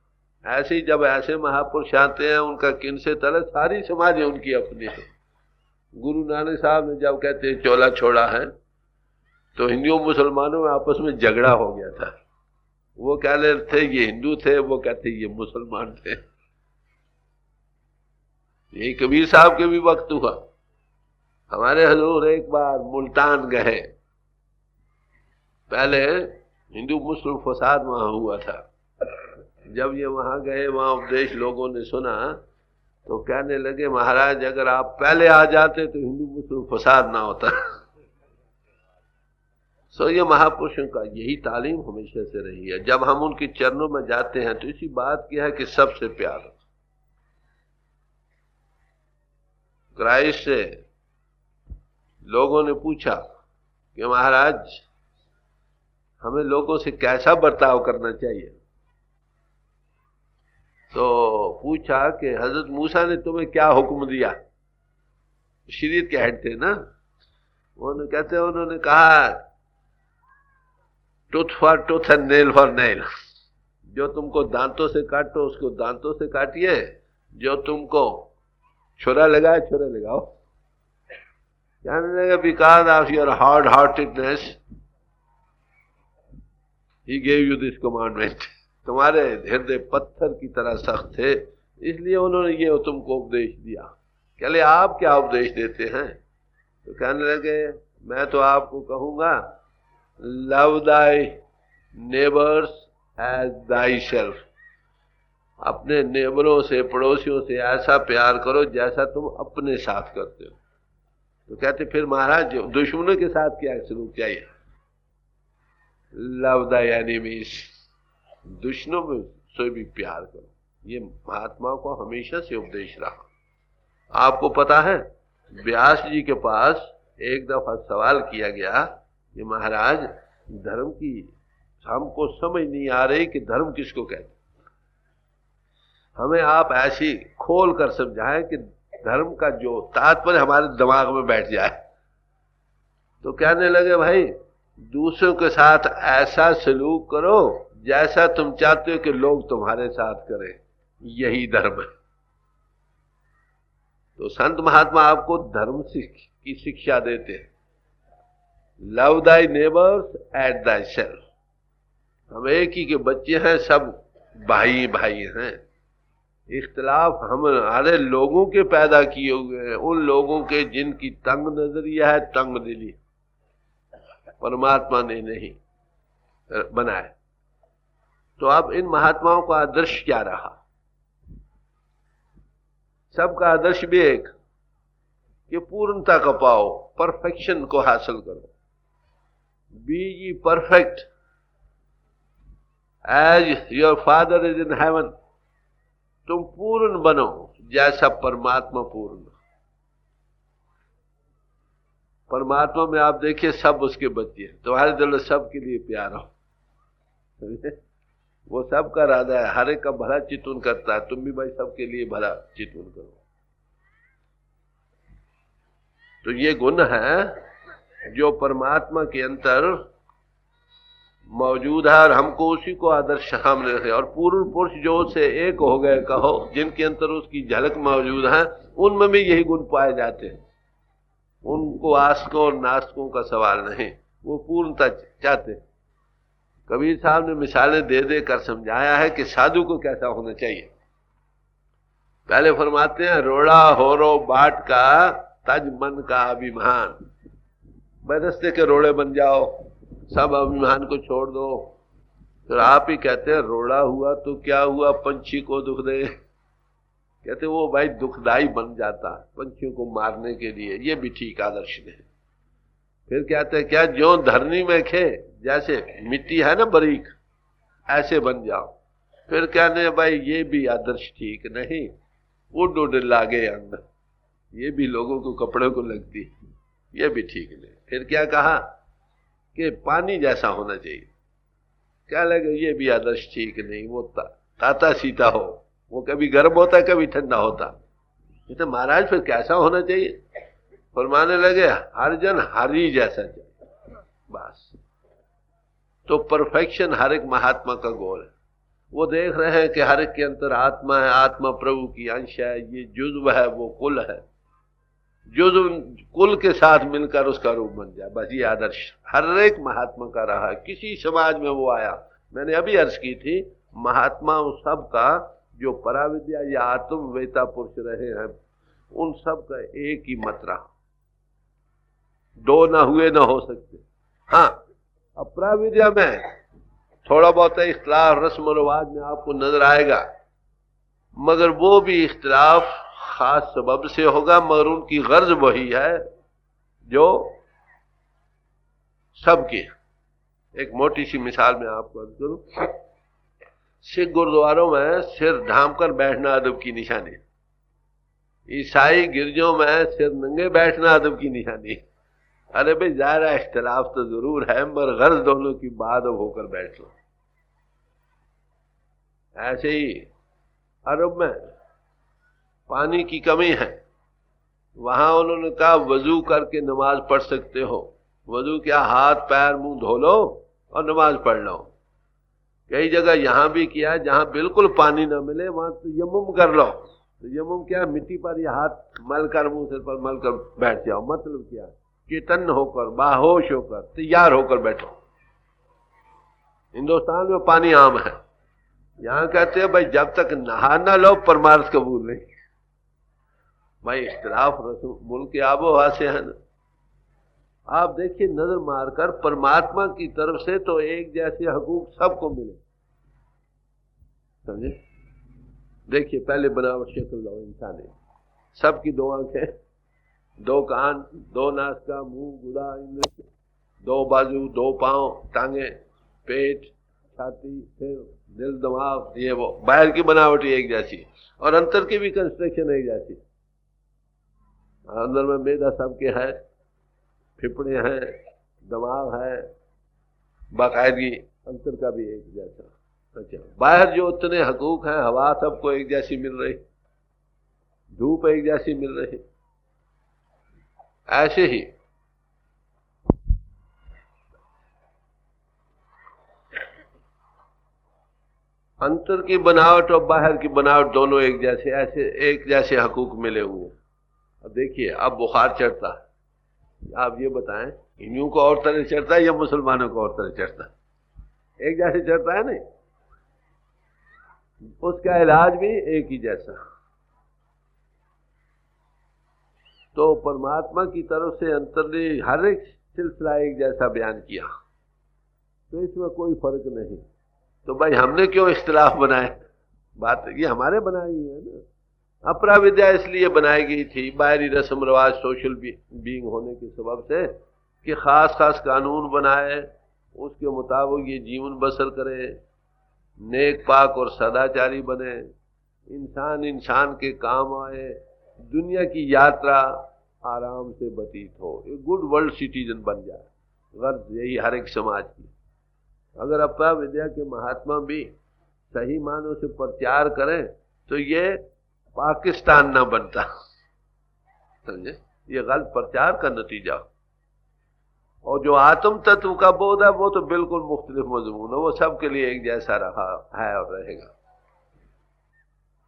ऐसे ही जब ऐसे महापुरुष आते हैं, उनका किन से तले सारी समाज है उनकी अपनी है। गुरु नानक साहब ने जब कहते हैं चोला छोड़ा है, तो हिंदुओं मुसलमानों में आपस में झगड़ा हो गया था। वो कह रहे थे ये हिंदू थे, वो कहते ये मुसलमान थे। यही कबीर साहब के भी वक्त हुआ। हमारे हजूर एक बार मुल्तान गए। पहले हिंदू मुस्लिम फसाद वहां हुआ था। जब ये वहां गए, वहां उपदेश लोगों ने सुना, तो कहने लगे महाराज अगर आप पहले आ जाते तो हिंदू मुस्लिम फसाद ना होता। सो ये महापुरुषों का यही तालीम हमेशा से रही है। जब हम उनके चरणों में जाते हैं तो इसी बात की है कि सबसे प्यार। क्राइस्ट से लोगों ने पूछा कि महाराज हमें लोगों से कैसा बर्ताव करना चाहिए? तो पूछा कि हजरत मूसा ने तुम्हें क्या हुक्म दिया? शरीयत के हेड थे ना। उन्होंने कहा tooth for tooth and nail for nail. जो तुमको दांतों से काटो उसको दांतों से काटिए, जो तुमको छुरा लगाए छुरा लगाओ। कहने लगे because of your hard heartedness he gave you this commandment, तुम्हारे हृदय पत्थर की तरह सख्त थे, इसलिए उन्होंने ये तुमको उपदेश दिया। कहले आप क्या उपदेश देते हैं? तो कहने लगे मैं तो आपको कहूंगा love thy neighbours as thyself, अपने नेबरों से पड़ोसियों से ऐसा प्यार करो जैसा तुम अपने साथ करते हो। तो कहते फिर महाराज दुश्मनों के साथ क्या सलूक चाहिए? लव द एनिमीज, दुश्मनों से भी प्यार करो। ये महात्मा को हमेशा से उपदेश रहा। आपको पता है व्यास जी के पास एक दफा सवाल किया गया कि महाराज धर्म की हमको समझ नहीं आ रही कि धर्म किसको कहते, हमें आप ऐसी खोल कर समझाएं कि धर्म का जो तात्पर्य हमारे दिमाग में बैठ जाए। तो कहने लगे भाई दूसरों के साथ ऐसा सलूक करो जैसा तुम चाहते हो कि लोग तुम्हारे साथ करें, यही धर्म है। तो संत महात्मा आपको धर्म की शिक्षा देते हैं। Love thy neighbours at thyself, हम एक ही के बच्चे हैं, सब भाई भाई हैं। इख्तिलाफ हमारे लोगों के पैदा किए हुए हैं, उन लोगों के जिनकी तंग नजरिया है, तंग दिली, परमात्मा ने नहीं बनाए। तो अब इन महात्माओं का आदर्श क्या रहा? सबका आदर्श भी एक कि पूर्णता को पाओ, परफेक्शन को हासिल करो। Be ye perfect as your father is in heaven, तुम पूर्ण बनो जैसा परमात्मा पूर्ण। परमात्मा में आप देखिए सब उसके बच्चे हैं, तुम्हारे दिल में सबके लिए प्यार हो, वो सबका राधा है, हर एक का भला चितवन करता है। तुम भी भाई सबके लिए भला चितवन करो। तो ये गुण है जो परमात्मा के अंदर मौजूद है और हमको उसी को आदर्श सामने रखे। और पूर्ण पुरुष जो से एक हो गए कहो, जिनके अंदर उसकी झलक मौजूद है, उनमें भी यही गुण पाए जाते हैं। उनको आस्तिकों और नास्तिकों का सवाल नहीं, वो पूर्णता चाहते हैं। कबीर साहब ने मिसालें दे दे कर समझाया है कि साधु को कैसा होना चाहिए। पहले फरमाते हैं रोड़ा होरो बाट का तज मन का अभिमान, बरसते के रोड़े बन जाओ, सब अभिमान को छोड़ दो। फिर आप ही कहते हैं रोड़ा हुआ तो क्या हुआ, पंछी को दुख दे, कहते वो भाई दुखदाई बन जाता पंछियों को मारने के लिए, ये भी ठीक आदर्श नहीं। फिर कहते हैं क्या जो धरनी में खे, जैसे मिट्टी है ना बारीक, ऐसे बन जाओ। फिर कहने भाई ये भी आदर्श ठीक नहीं, उड़ उड़ लागे अंग, ये भी लोगों को कपड़े को लगती, ये भी ठीक नहीं। फिर क्या कहा कि पानी जैसा होना चाहिए, क्या लगे ये भी आदर्श ठीक नहीं, वो ताता सीता हो, वो कभी गर्म होता कभी ठंडा होता। तो महाराज फिर कैसा होना चाहिए? फरमाने लगे हर जन हरी जैसा चाहिए, बस। तो परफेक्शन हर एक महात्मा का गोल है। वो देख रहे हैं कि हर एक के अंदर आत्मा है, आत्मा प्रभु की अंश है, ये जुज्व है, वो कुल है, जुज्व कुल के साथ मिलकर उसका रूप बन जाए, बस ये आदर्श हर एक महात्मा का रहा है। किसी समाज में वो आया, मैंने अभी अर्ज की थी, महात्मा उन सब का जो पराविद्या या आत्मवेता पुरुष रहे हैं, उन सब का एक ही मत रहा, दो ना हुए ना हो सकते। हाँ, अपराविद्या में थोड़ा बहुत इख्तिलाफ रस्म रिवाज में आपको नजर आएगा, मगर वो भी इख्तिलाफ खास सबब से होगा, मगर उनकी गर्ज वही है जो सबकी। एक मोटी सी मिसाल में आपको अर्ज करूं, सिख गुरुद्वारों में सिर ढांपकर बैठना अदब की निशानी, ईसाई गिरजों में सिर नंगे बैठना अदब की निशानी। अरे भाई ज़ाहिर है इख्तिलाफ तो जरूर है, मगर गर्ज दोनों की बात होकर बैठ लो। ऐसे ही अरब में पानी की कमी है, वहां उन्होंने कहा वजू करके नमाज पढ़ सकते हो। वजू क्या, हाथ पैर मुंह धो लो और नमाज पढ़ लो। कई जगह यहां भी किया, जहां बिल्कुल पानी ना मिले वहां तो यमुम कर लो, तयम्मुम क्या, मिट्टी पर ये हाथ मल कर, मुंह सिर पर मल कर बैठ जाओ, मतलब क्या, चेतन होकर, बाहोश होकर, तैयार होकर बैठो। हिंदुस्तान में पानी आम है, यहां कहते हैं भाई जब तक नहा ना लो परमार्थ कबूल नहीं। भाई इख्तिलाफ मुल्क के आबो हवा से है ना। आप देखिए नजर मारकर, परमात्मा की तरफ से तो एक जैसे हकूक सबको मिले, समझे। देखिए पहले बनावट शक्ल लो इंसान है, सबकी 2 आंखें, 2 कान, 2 नाक, मुंह, गुदा, 2 बाजू, 2 पांव, टांगे, पेट, छाती, सिर, दिल, दिमाग, ये वो बाहर की बनावट एक जैसी और अंतर की भी कंस्ट्रक्शन एक जैसी। अंदर में मैदा सबके है, फिपड़े हैं, दिमाग है, बाकायदगी, अंतर का भी एक जैसा। अच्छा, बाहर जो उतने हकूक हैं, हवा सबको एक जैसी मिल रही, धूप एक जैसी मिल रही, ऐसे ही अंतर की बनावट और बाहर की बनावट दोनों एक जैसे, ऐसे एक जैसे हकूक मिले हुए। अब देखिए अब बुखार चढ़ता है, आप ये बताएं हिंदुओं को और तरह चढ़ता है या मुसलमानों को और तरह चढ़ता है? एक जैसे चढ़ता है नहीं, उसका इलाज भी एक ही जैसा। तो परमात्मा की तरफ से अंतर ने हर एक सिलसिला एक जैसा बयान किया, तो इसमें कोई फर्क नहीं। तो भाई हमने क्यों इख्तिलाफ बनाए? बात ये हमारे बनाई हुई है ना। अपरा विद्या इसलिए बनाई गई थी, बाहरी रस्म रिवाज, सोशल बीइंग होने के सबब से, कि खास खास कानून बनाए, उसके मुताबिक ये जीवन बसर करे, नेक पाक और सदाचारी बने, इंसान इंसान के काम आए, दुनिया की यात्रा आराम से व्यतीत हो, एक गुड वर्ल्ड सिटीजन बन जाए। गर्ज यही हर एक समाज की। अगर अपरा विद्या के महात्मा भी सही मानों से प्रचार करें तो ये पाकिस्तान ना बनता, समझे, ये गलत प्रचार का नतीजा। और जो आत्म तत्व का बोध है वो तो बिल्कुल मुख्तलिफ मजमून है, वो सबके लिए एक जैसा रहा है और रहेगा।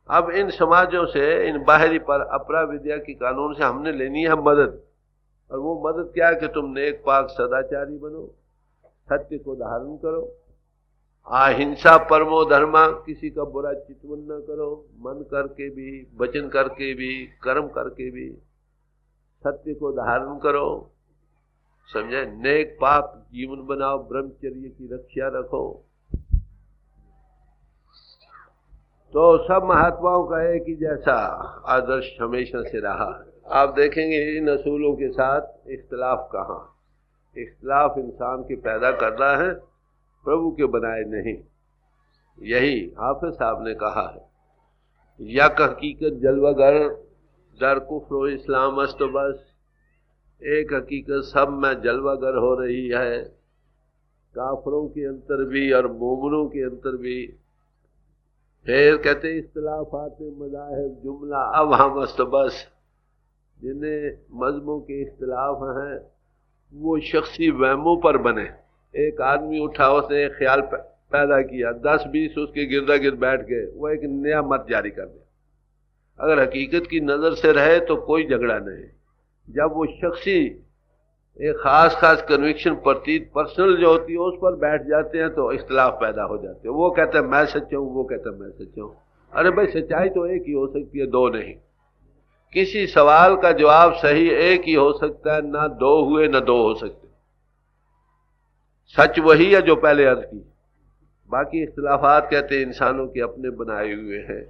अब इन समाजों से, इन बाहरी पर अपरा विद्या की कानून से हमने लेनी है मदद, और वो मदद क्या है कि तुम नेक पाक सदाचारी बनो, सत्य को धारण करो, अहिंसा परमो धर्मा, किसी का बुरा चितवन न करो, मन करके भी, वचन करके भी, कर्म करके भी सत्य को धारण करो, समझे, नेक पाक जीवन बनाओ, ब्रह्मचर्य की रक्षा रखो। तो सब महात्माओं का एक ही जैसा आदर्श हमेशा से रहा। आप देखेंगे इन असूलों के साथ इख्तिलाफ कहाँ, इख्तिलाफ इंसान के पैदा करना है, प्रभु के बनाए नहीं। यही हाफिज साहब ने कहा है, यक हकीकत जलवागर दर कुफ्र इस्लाम अस्त, बस एक हकीकत सब में जलवागर हो रही है, काफरों के अंतर भी और मोमनों के अंतर भी। फिर कहते इख्तिलाफात मज़ाहिब जुमला अब हम अस्त, बस जिन्हें मजहबों के इख्तिलाफ हैं वो शख्सी वहमों पर बने। एक आदमी उठा, उसने एक ख्याल पैदा किया, 10-20 उसके गिरदा गिर्द बैठ गए, वो एक नया मत जारी कर दिया। अगर हकीकत की नजर से रहे तो कोई झगड़ा नहीं। जब वो शख्सी एक खास खास कन्विक्शन प्रतीत पर्सनल जो होती है उस पर बैठ जाते हैं तो इख्तिलाफ पैदा हो जाते हैं। वो कहता है मैं सच्चा हूं, वो कहता है मैं सच्चा हूं। अरे भाई सच्चाई तो एक ही हो सकती है, दो नहीं। किसी सवाल का जवाब सही एक ही हो सकता है, ना दो हुए ना दो हो सकते। सच वही है जो पहले अर्ज की। बाकी इख्तिलाफात कहते इंसानों के अपने बनाए हुए हैं।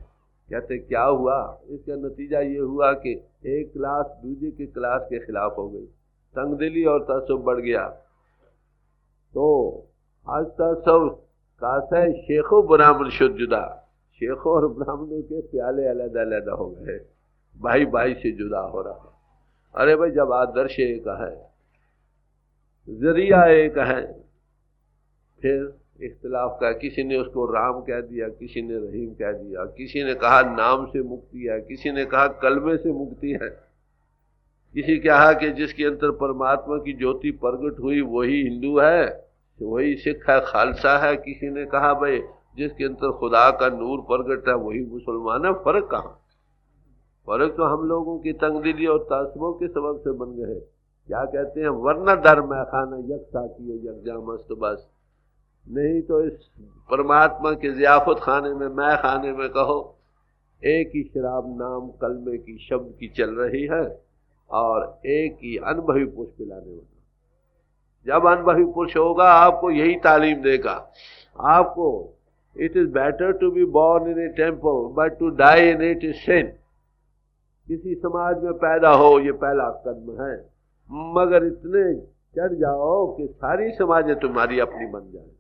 कहते क्या हुआ, इसका नतीजा ये हुआ कि एक क्लास दूसरे के क्लास के खिलाफ हो गई, तंगदिली और तसब बढ़ गया। तो आज तसब कासा शेखों ब्राह्मण शुद्ध जुदा, शेखों और ब्राह्मणों के प्याले अलग अलग हो गए, भाई भाई से जुदा हो रहा। अरे भाई जब आदर्श एक है, जरिया एक है, फिर इख्तिलाफ का, किसी ने उसको राम कह दिया, किसी ने रहीम कह दिया, किसी ने कहा नाम से मुक्ति है, किसी ने कहा कलमे से मुक्ति है, किसी कहा कि जिसके अंदर परमात्मा की ज्योति प्रगट हुई वही हिंदू है, वही सिख है, खालसा है। किसी ने कहा भाई जिसके अंदर खुदा का नूर प्रगट है वही मुसलमान है। फर्क कहाँ? फर्क तो हम लोगों की तंगदिली और तासबों के सबब से बन गए। क्या कहते हैं, वरना दर मैं खाना यक साकी यक जामस्त बस, नहीं तो इस परमात्मा के ज़ियाफत खाने में, मैं खाने में कहो, एक ही शराब नाम कलमे की शब्द की चल रही है और एक ही अनुभवी पुरुष पिलाने वाला। जब अनुभवी पुरुष होगा आपको यही तालीम देगा आपको, it is better to be born in a temple but to die in it is sin. किसी समाज में पैदा हो ये पहला कदम है, मगर इतने चढ़ जाओ कि सारी समाजें तुम्हारी अपनी बन जाए।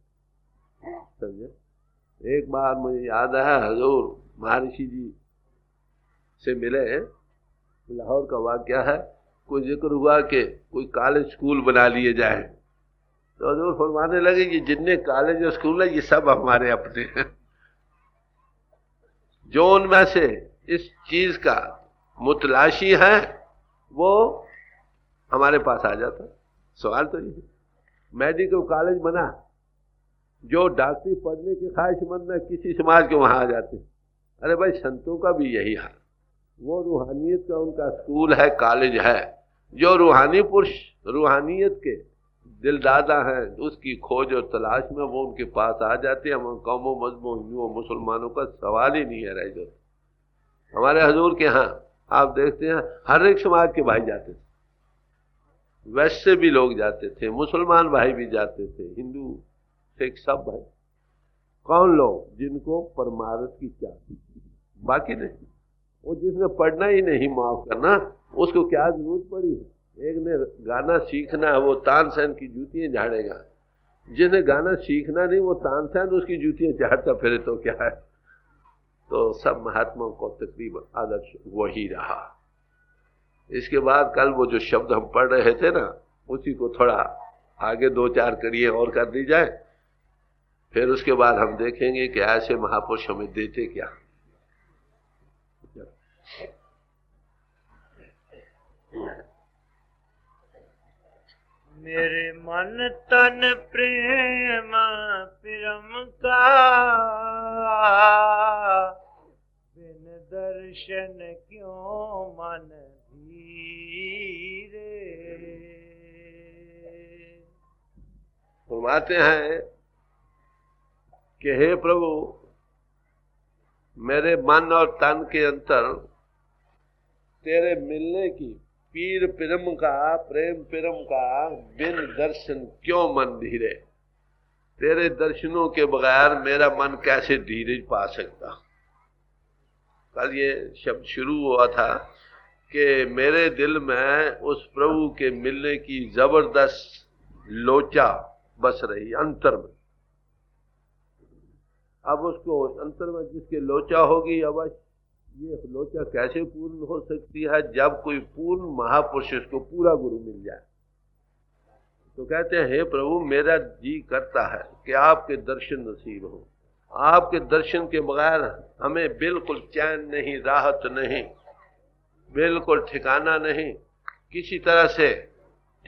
समझे। एक बार मुझे याद है, हजूर महर्षि जी से मिले, लाहौर का वाकया है, कोई जिक्र हुआ कि कोई कॉलेज स्कूल बना लिए जाए, तो हजूर फरमाने लगे कि जितने कॉलेज और स्कूल है ये सब हमारे अपने हैं। जो उनमें से इस चीज का मुतलाशी है वो हमारे पास आ जाता। सवाल तो ये, मेडिकल कॉलेज बना, जो डॉक्टरी पढ़ने की ख्वाहिशमंद है किसी समाज के वहां आ जाते। अरे भाई संतों का भी यही हाल, वो रूहानियत का उनका स्कूल है, कॉलेज है, जो रूहानी पुरुष रूहानियत के दिलदादा हैं उसकी खोज और तलाश में वो उनके पास आ जाते हैं। हम कौमों मजहबों हिंदुओं मुसलमानों का सवाल ही नहीं है रह जो। हमारे हजूर के यहाँ आप देखते हैं हर एक समाज के भाई जाते थे, वैश्य से भी लोग जाते थे, मुसलमान भाई भी जाते थे, हिंदू सिख सब भाई। कौन लोग? जिनको परमार्थ की क्या, बाकी नहीं। वो जिसने पढ़ना ही नहीं, माफ करना, उसको क्या जरूरत पड़ी है? एक ने गाना सीखना है वो तानसेन की जूतियां झाड़ेगा, जिसने गाना सीखना नहीं वो तानसेन उसकी जूतियां झाड़ता फिरे तो क्या है। तो सब महात्माओं को तकरीबन आदर्श वही रहा। इसके बाद कल वो जो शब्द हम पढ़ रहे थे ना, उसी को थोड़ा आगे दो चार कड़ियां और कर दी जाए, फिर उसके बाद हम देखेंगे कि ऐसे महापुरुष हमें देते क्या। मेरे मन तन प्रेम प्रेम का, बिन दर्शन क्यों मन धीरे। फरमाते हैं कि हे प्रभु, मेरे मन और तन के अंतर तेरे मिलने की पीर प्रेम का, प्रेम प्रेम का, बिन दर्शन क्यों मन धीरे। तेरे दर्शनों के बगैर मेरा मन कैसे धीरज पा सकता। कल ये शब्द शुरू हुआ था कि मेरे दिल में उस प्रभु के मिलने की जबरदस्त लोचा बस रही अंतर में। अब उसको अंतर में जिसके लोचा होगी, अवश्य ये लोचा कैसे पूर्ण हो सकती है? जब कोई पूर्ण महापुरुष उसको पूरा गुरु मिल जाए। तो कहते हैं हे प्रभु, मेरा जी करता है कि आपके दर्शन नसीब हो। आपके दर्शन के बगैर हमें बिल्कुल चैन नहीं, राहत नहीं, बिल्कुल ठिकाना नहीं, किसी तरह से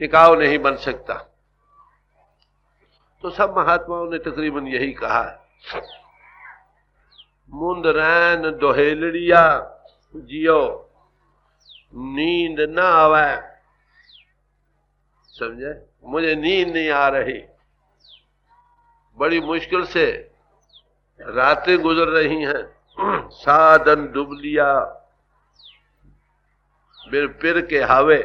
टिकाव नहीं बन सकता। तो सब महात्माओं ने तकरीबन यही कहा है। मुंद रैन दोहेलड़िया जियो, नींद ना आवे। समझे? मुझे नींद नहीं आ रही, बड़ी मुश्किल से रातें गुजर रही हैं। साधन डूब लिया फिर के हावे,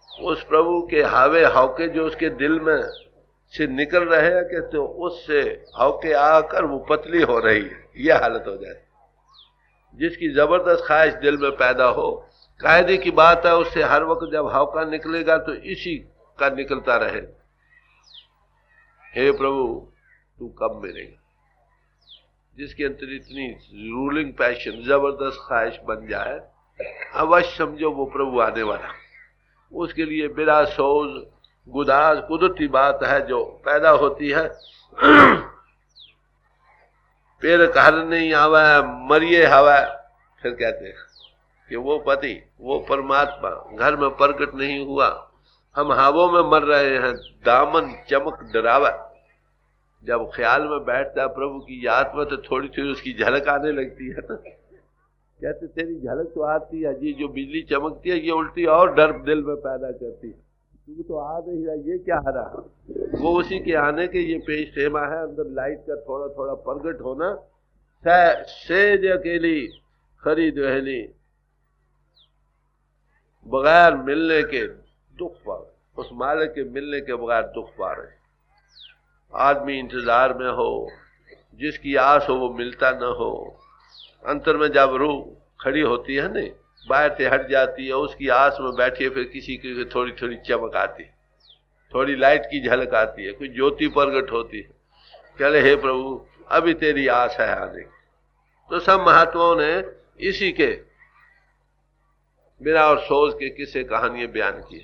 उस प्रभु के हावे हौके जो उसके दिल में से निकल रहे हैं कि तो उससे हौके आकर वो पतली हो रही है, यह हालत हो जाए। जिसकी जबरदस्त ख्वाहिश दिल में पैदा हो, कायदे की बात है उससे हर वक्त जब हौका निकलेगा तो इसी का निकलता रहे। हे प्रभु, तू कब मिलेगा? जिसके अंदर इतनी रूलिंग पैशन, जबरदस्त ख्वाहिश बन जाए, अवश्य समझो वो प्रभु आने वाला। उसके लिए बिला सोज गुदाज कुदरती बात है जो पैदा होती है। पेड़ घर नहीं आवा मरिए हवा। फिर कहते हैं कि वो पति, वो परमात्मा घर में प्रकट नहीं हुआ, हम हवों में मर रहे हैं, दामन चमक डरावा। जब ख्याल में बैठता है प्रभु की याद में तो थोड़ी थोड़ी उसकी झलक आने लगती है ना। कहते तेरी झलक तो आती है, ये जो बिजली चमकती है ये उल्टी और डर दिल में पैदा करती है, तू तो आ नहीं रहा, ये क्या आ रहा। वो उसी के आने के ये पेश टेमा है, अंदर लाइट का थोड़ा थोड़ा प्रगट होना। सेज अकेली खरी दुहली, बगैर मिलने के दुख पा, उस मालिक के मिलने के बगैर दुख पा रहे। आदमी इंतजार में हो, जिसकी आस हो वो मिलता न हो, अंतर में जब रूह खड़ी होती है ना, बाहर से हट जाती है, उसकी आस में बैठी है, फिर किसी की थोड़ी थोड़ी चमक आती है, थोड़ी लाइट की झलक आती है, कुछ ज्योति प्रगट होती है, चले हे प्रभु अभी तेरी आस है आने की। तो सब महात्माओं ने इसी के बिना और सोच के किस्से कहानियां बयान की।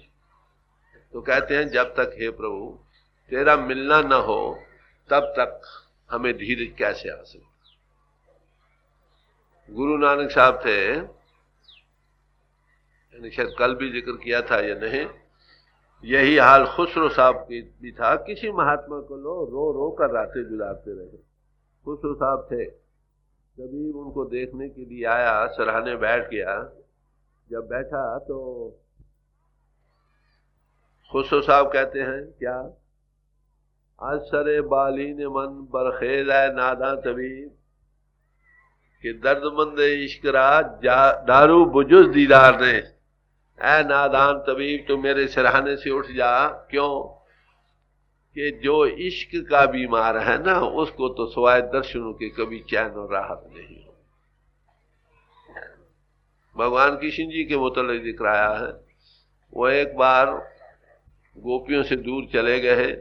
तो कहते हैं जब तक हे प्रभु तेरा मिलना न हो तब तक हमें धीरज कैसे आ सकती। गुरु नानक साहब थे, शायद कल भी जिक्र किया था या नहीं, यही हाल खुसरो साहब की भी था। किसी महात्मा को रो रो कर रातें गुजारते रहे। खुसरो साहब थे, कभी उनको देखने के लिए आया, सराहने बैठ गया। जब बैठा तो खुसरो साहब कहते हैं क्या, असरे बालीन मन बरखेज है नादा तबीब, कि दर्दमंद इश्करा दारू बुजुज दीदार ने, ऐ नादान तबीब तो मेरे सिरहाने से उठ जा। क्यों कि जो इश्क का बीमार है ना, उसको तो सिवाय दर्शनों के कभी चैन और राहत नहीं हो। भगवान कृष्ण जी के मुतल्लिक़ जिक्र आया है, वो एक बार गोपियों से दूर चले गए।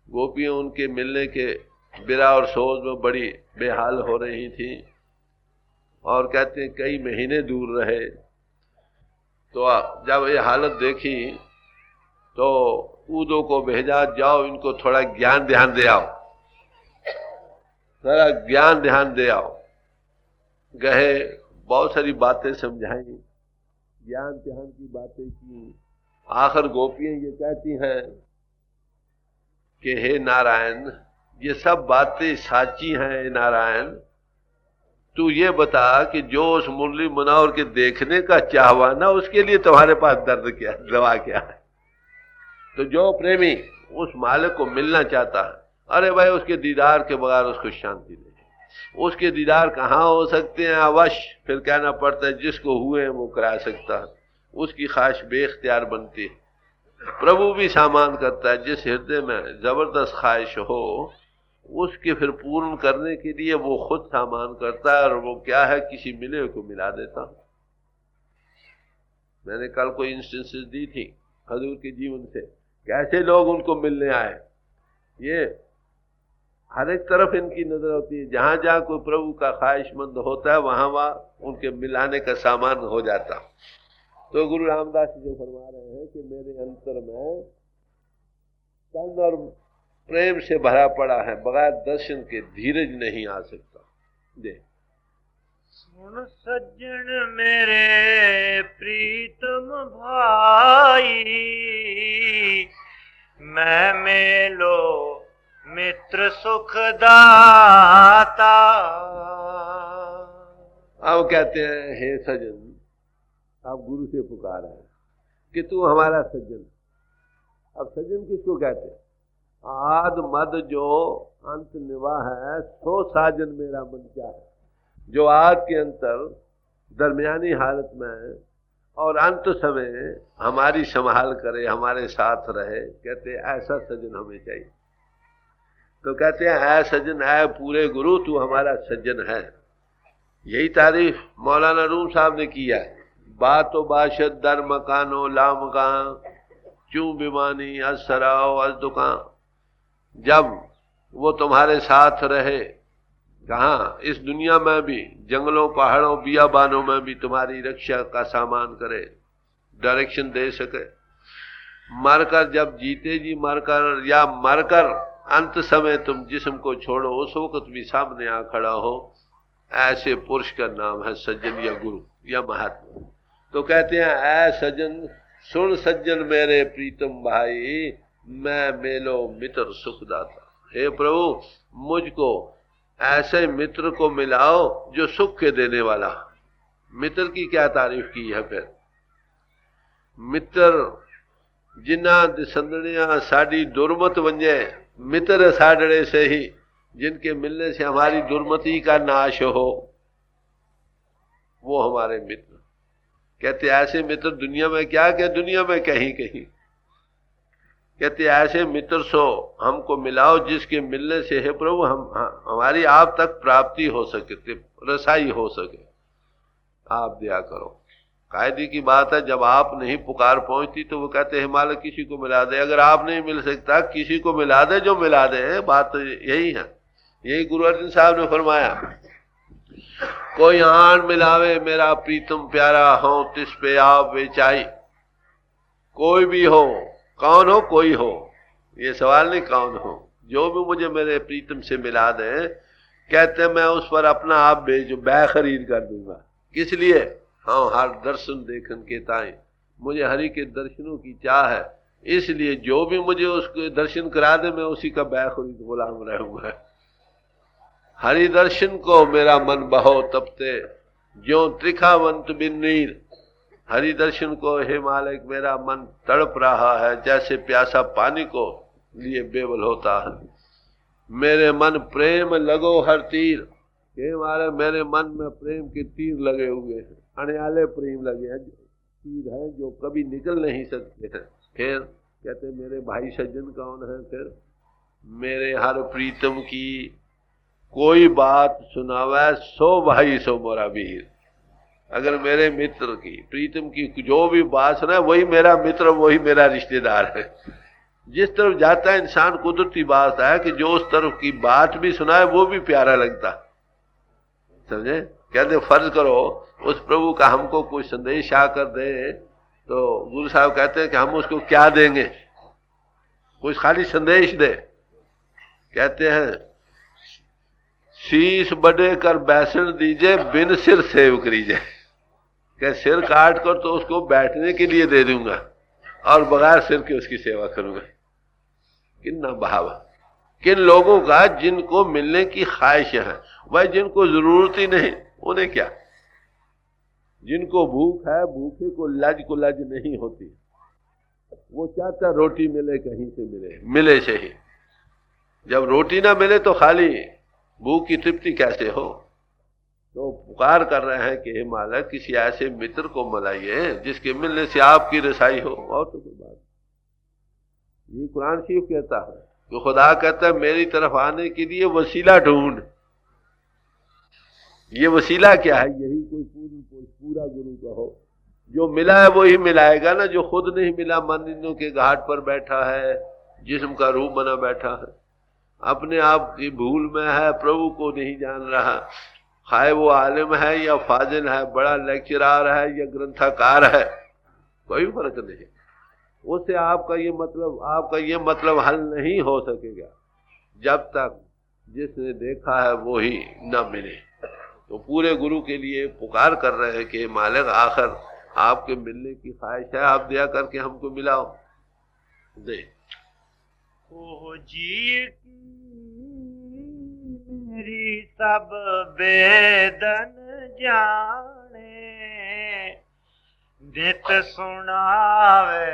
गोपियां उनके मिलने के बिरा और सोच में बड़ी बेहाल हो रही थी, और कहते हैं कई महीने दूर रहे। तो जब ये हालत देखी तो ऊदों को भेजा, जाओ इनको थोड़ा ज्ञान ध्यान दे आओ, थोड़ा ज्ञान ध्यान दे आओ। गए, बहुत सारी बातें समझाई, ज्ञान ध्यान की बातें की। आखिर गोपियां ये कहती हैं कि हे नारायण, ये सब बातें साची हैं नारायण, तू ये बता कि जो उस मुरली मुनावर के देखने का चाहवा ना, उसके लिए तुम्हारे पास दर्द क्या, दवा क्या है। तो जो प्रेमी उस मालिक को मिलना चाहता है, अरे भाई उसके दीदार के बगैर उसको शांति नहीं। उसके दीदार कहाँ हो सकते हैं, अवश्य फिर कहना पड़ता है जिसको हुए हैं वो करा सकता है, उसकी ख्वाहिश बेख्तियार बनती है। प्रभु भी सामान करता है, जिस हृदय में जबरदस्त ख्वाहिश हो उसके फिर पूर्ण करने के लिए वो खुद सामान करता है। और वो क्या है, किसी मिले को मिला देता। मैंने कल कोई इंस्टेंसेस दी थी हजूर के जीवन से, कैसे लोग उनको मिलने आए। ये हर एक तरफ इनकी नजर होती है, जहां जहां कोई प्रभु का ख्वाहिशमंद होता है वहां वहां उनके मिलाने का सामान हो जाता। तो गुरु रामदास जी जो फरमा रहे हैं कि मेरे अंतर में तन और प्रेम से भरा पड़ा है, बगैर दर्शन के धीरज नहीं आ सकता। दे सुन सज्जन मेरे प्रीतम भाई, मैं मेलो मित्र सुख दाता। अब कहते हैं हे सज्जन, आप गुरु से पुकारा है कि तू हमारा सज्जन। अब सज्जन किसको कहते हैं, आद मद जो अंत निवाह है, सो साजन मेरा मन क्या है। जो आद के अंतर दरमियानी हालत में और अंत समय हमारी संभाल करे, हमारे साथ रहे, कहते हैं ऐसा सज्जन हमें चाहिए। तो कहते हैं ऐ सज्जन, ऐ पूरे गुरु तू हमारा सज्जन है। यही तारीफ मौलाना रूम साहब ने किया है, बातो बाशद दर मकानो ला मकान, चूं बिमानी अज सराओ अज दुकान। जब वो तुम्हारे साथ रहे, कहाँ इस दुनिया में भी, जंगलों पहाड़ों बियाबानों में भी तुम्हारी रक्षा का सामान करे, डायरेक्शन दे सके। मरकर जब जीते जी मरकर या मरकर अंत समय तुम जिस्म को छोड़ो, उस वक्त भी सामने आ खड़ा हो, ऐसे पुरुष का नाम है सज्जन या गुरु या महात्मा। तो कहते हैं ऐ सज्जन, सुन सज्जन मेरे प्रीतम भाई, मैं मेलो मित्र सुखदाता। हे प्रभु, मुझको ऐसे मित्र को मिलाओ जो सुख के देने वाला। मित्र की क्या तारीफ की है फिर। मित्र जिन्ना दिसंदड़ियां साड़ी दुर्मत वंजे, मित्र साड़े से ही, जिनके मिलने से हमारी दुर्मति का नाश हो, वो हमारे मित्र। कहते ऐसे मित्र दुनिया में क्या, क्या दुनिया में कहीं कहीं। कहते ऐसे मित्र सो हमको मिलाओ जिसके मिलने से है प्रभु हमारी आप तक प्राप्ति हो सके, रसाई हो सके। आप दिया करो। कायदे की बात है, जब आप नहीं पुकार पहुंचती तो वो कहते हैं मालिक किसी को मिला दे। अगर आप नहीं मिल सकता किसी को मिला दे, जो मिला दे। बात तो यही है। यही गुरु अर्जन साहब ने फरमाया, कोई आन मिलावे मेरा प्रीतम प्यारा हो, तिस पे आप बेचाई। कोई भी हो, कौन हो, कोई हो, ये सवाल नहीं कौन हो, जो भी मुझे मेरे प्रीतम से मिला दे, कहते मैं उस पर अपना आप बै खरीद कर दूंगा। किस लिए? हाँ, हर दर्शन देखन के ताए, मुझे हरि के दर्शनों की चाह है, इसलिए जो भी मुझे उसके दर्शन करा दे मैं उसी का बै खरीद गुलाम रहूंगा। हरि दर्शन को मेरा मन बहो तपते, ज्यों त्रिखावंत बिन नीर। हरि दर्शन को हे मालिक मेरा मन तड़प रहा है, जैसे प्यासा पानी को लिए बेवल होता है। मेरे मन प्रेम लगो हर तीर। हे मालिक मेरे मन में प्रेम के तीर लगे हुए हैं, अणयाले प्रेम लगे हैं, तीर हैं जो कभी निकल नहीं सकते हैं। फिर कहते मेरे भाई सज्जन कौन है? फिर मेरे हर प्रीतम की कोई बात सुनावे, सो भाई सो मोरा वीर। अगर मेरे मित्र की प्रीतम की जो भी बात सुना वही मेरा मित्र, वही मेरा रिश्तेदार है। जिस तरफ जाता है इंसान कुदरती बात है कि जो उस तरफ की बात भी सुनाए वो भी प्यारा लगता, समझे। कहते फर्ज करो उस प्रभु का हमको कोई संदेश आकर दे, तो गुरु साहब कहते हैं कि हम उसको क्या देंगे, कुछ खाली संदेश दे। कहते हैं शीश बड़े कर बैसन दीजिए, बिन सिर सेव करीजिए। क्या सिर काट कर तो उसको बैठने के लिए दे दूंगा और बगैर सिर के उसकी सेवा करूंगा। कितना भाव। किन लोगों का जिनको मिलने की ख्वाहिश है, वह जिनको जरूरत ही नहीं उन्हें क्या। जिनको भूख है, भूखे को लज नहीं होती, वो चाहता रोटी मिले कहीं से मिले, मिले से ही। जब रोटी ना मिले तो खाली भूख की तृप्ति कैसे हो। तो पुकार कर रहे हैं कि हे मालिक किसी ऐसे मित्र को मिलाइए जिसके मिलने से आपकी रसाई हो। और तो कोई बात, ये कुरान शरीफ कहता है कि खुदा कहता है मेरी तरफ आने के लिए वसीला ढूंढ। ये वसीला क्या है? यही कोई पूरा गुरु का हो। जो मिला है वही मिलाएगा ना, जो खुद नहीं मिला, मंदिरों के घाट पर बैठा है, जिस्म का रूप बना बैठा है, अपने आप की भूल में है, प्रभु को नहीं जान रहा। खाए वो आलिम है या फाजिल है, बड़ा लेक्चरार है या ग्रंथकार है, कोई फर्क नहीं। उससे आपका ये मतलब हल नहीं हो सकेगा जब तक जिसने देखा है वो ही न मिले। तो पूरे गुरु के लिए पुकार कर रहे हैं कि मालिक आखिर आपके मिलने की ख्वाहिश है, आप दया करके हमको मिलाओ। दे ओ जी मेरी सब बेदन जाने, नित सुनावे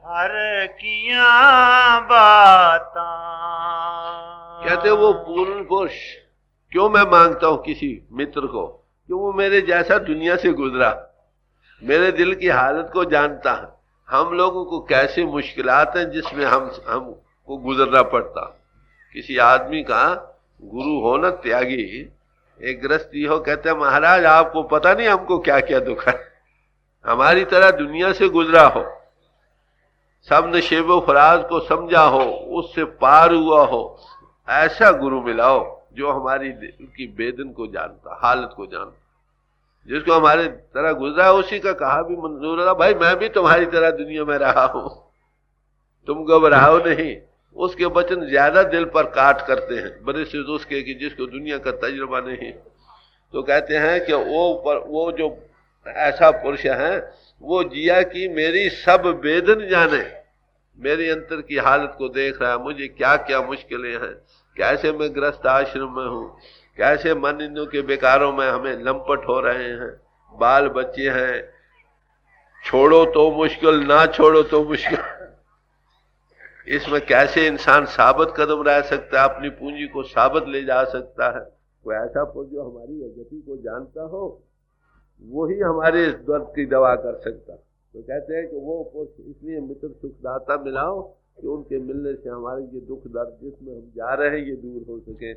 हर किया बातां। कहते वो पूर्ण पुरुष क्यों मैं मांगता हूं किसी मित्र को, क्यों वो मेरे जैसा दुनिया से गुजरा, मेरे दिल की हालत को जानता है। हम लोगों को कैसी मुश्किलात हैं जिसमें हमको गुजरना पड़ता। किसी आदमी का गुरु हो न त्यागी, एक गृहस्थी हो, कहते हैं महाराज आपको पता नहीं हमको क्या क्या दुख है, हमारी तरह दुनिया से गुजरा हो, सब नशेबो फराज को समझा हो, उससे पार हुआ हो, ऐसा गुरु मिलाओ जो हमारी की बेदन को जानता, हालत को जानता। जिसको हमारे तरह गुजरा है उसी का कहा भी मंजूर है। भाई मैं भी तुम्हारी तरह दुनिया में रहा हूं, तुम घबराओ नहीं। उसके वचन ज्यादा दिल पर काट करते हैं बड़े से उसके कि जिसको दुनिया का तजुर्बा नहीं। तो कहते हैं कि वो जो ऐसा पुरुष है वो जिया की मेरी सब बेदन जाने, मेरी अंतर की हालत को देख रहा है, मुझे क्या क्या मुश्किलें हैं, कैसे मैं ग्रस्त आश्रम में हूँ, कैसे मन इंद्रियों के बेकारों में हमें लंपट हो रहे हैं, बाल बच्चे हैं, छोड़ो तो मुश्किल, ना छोड़ो तो मुश्किल। इसमें कैसे इंसान साबित कदम रह सकता है, अपनी पूंजी को साबित ले जा सकता है। कोई ऐसा जो हमारी गति को जानता हो वही हमारे इस दर्द की दवा कर सकता। तो कहते हैं कि वो इसलिए मित्र सुखदाता मिलाओ कि उनके मिलने से हमारे ये दुख दर्द जिसमें हम जा रहे हैं ये दूर हो सके।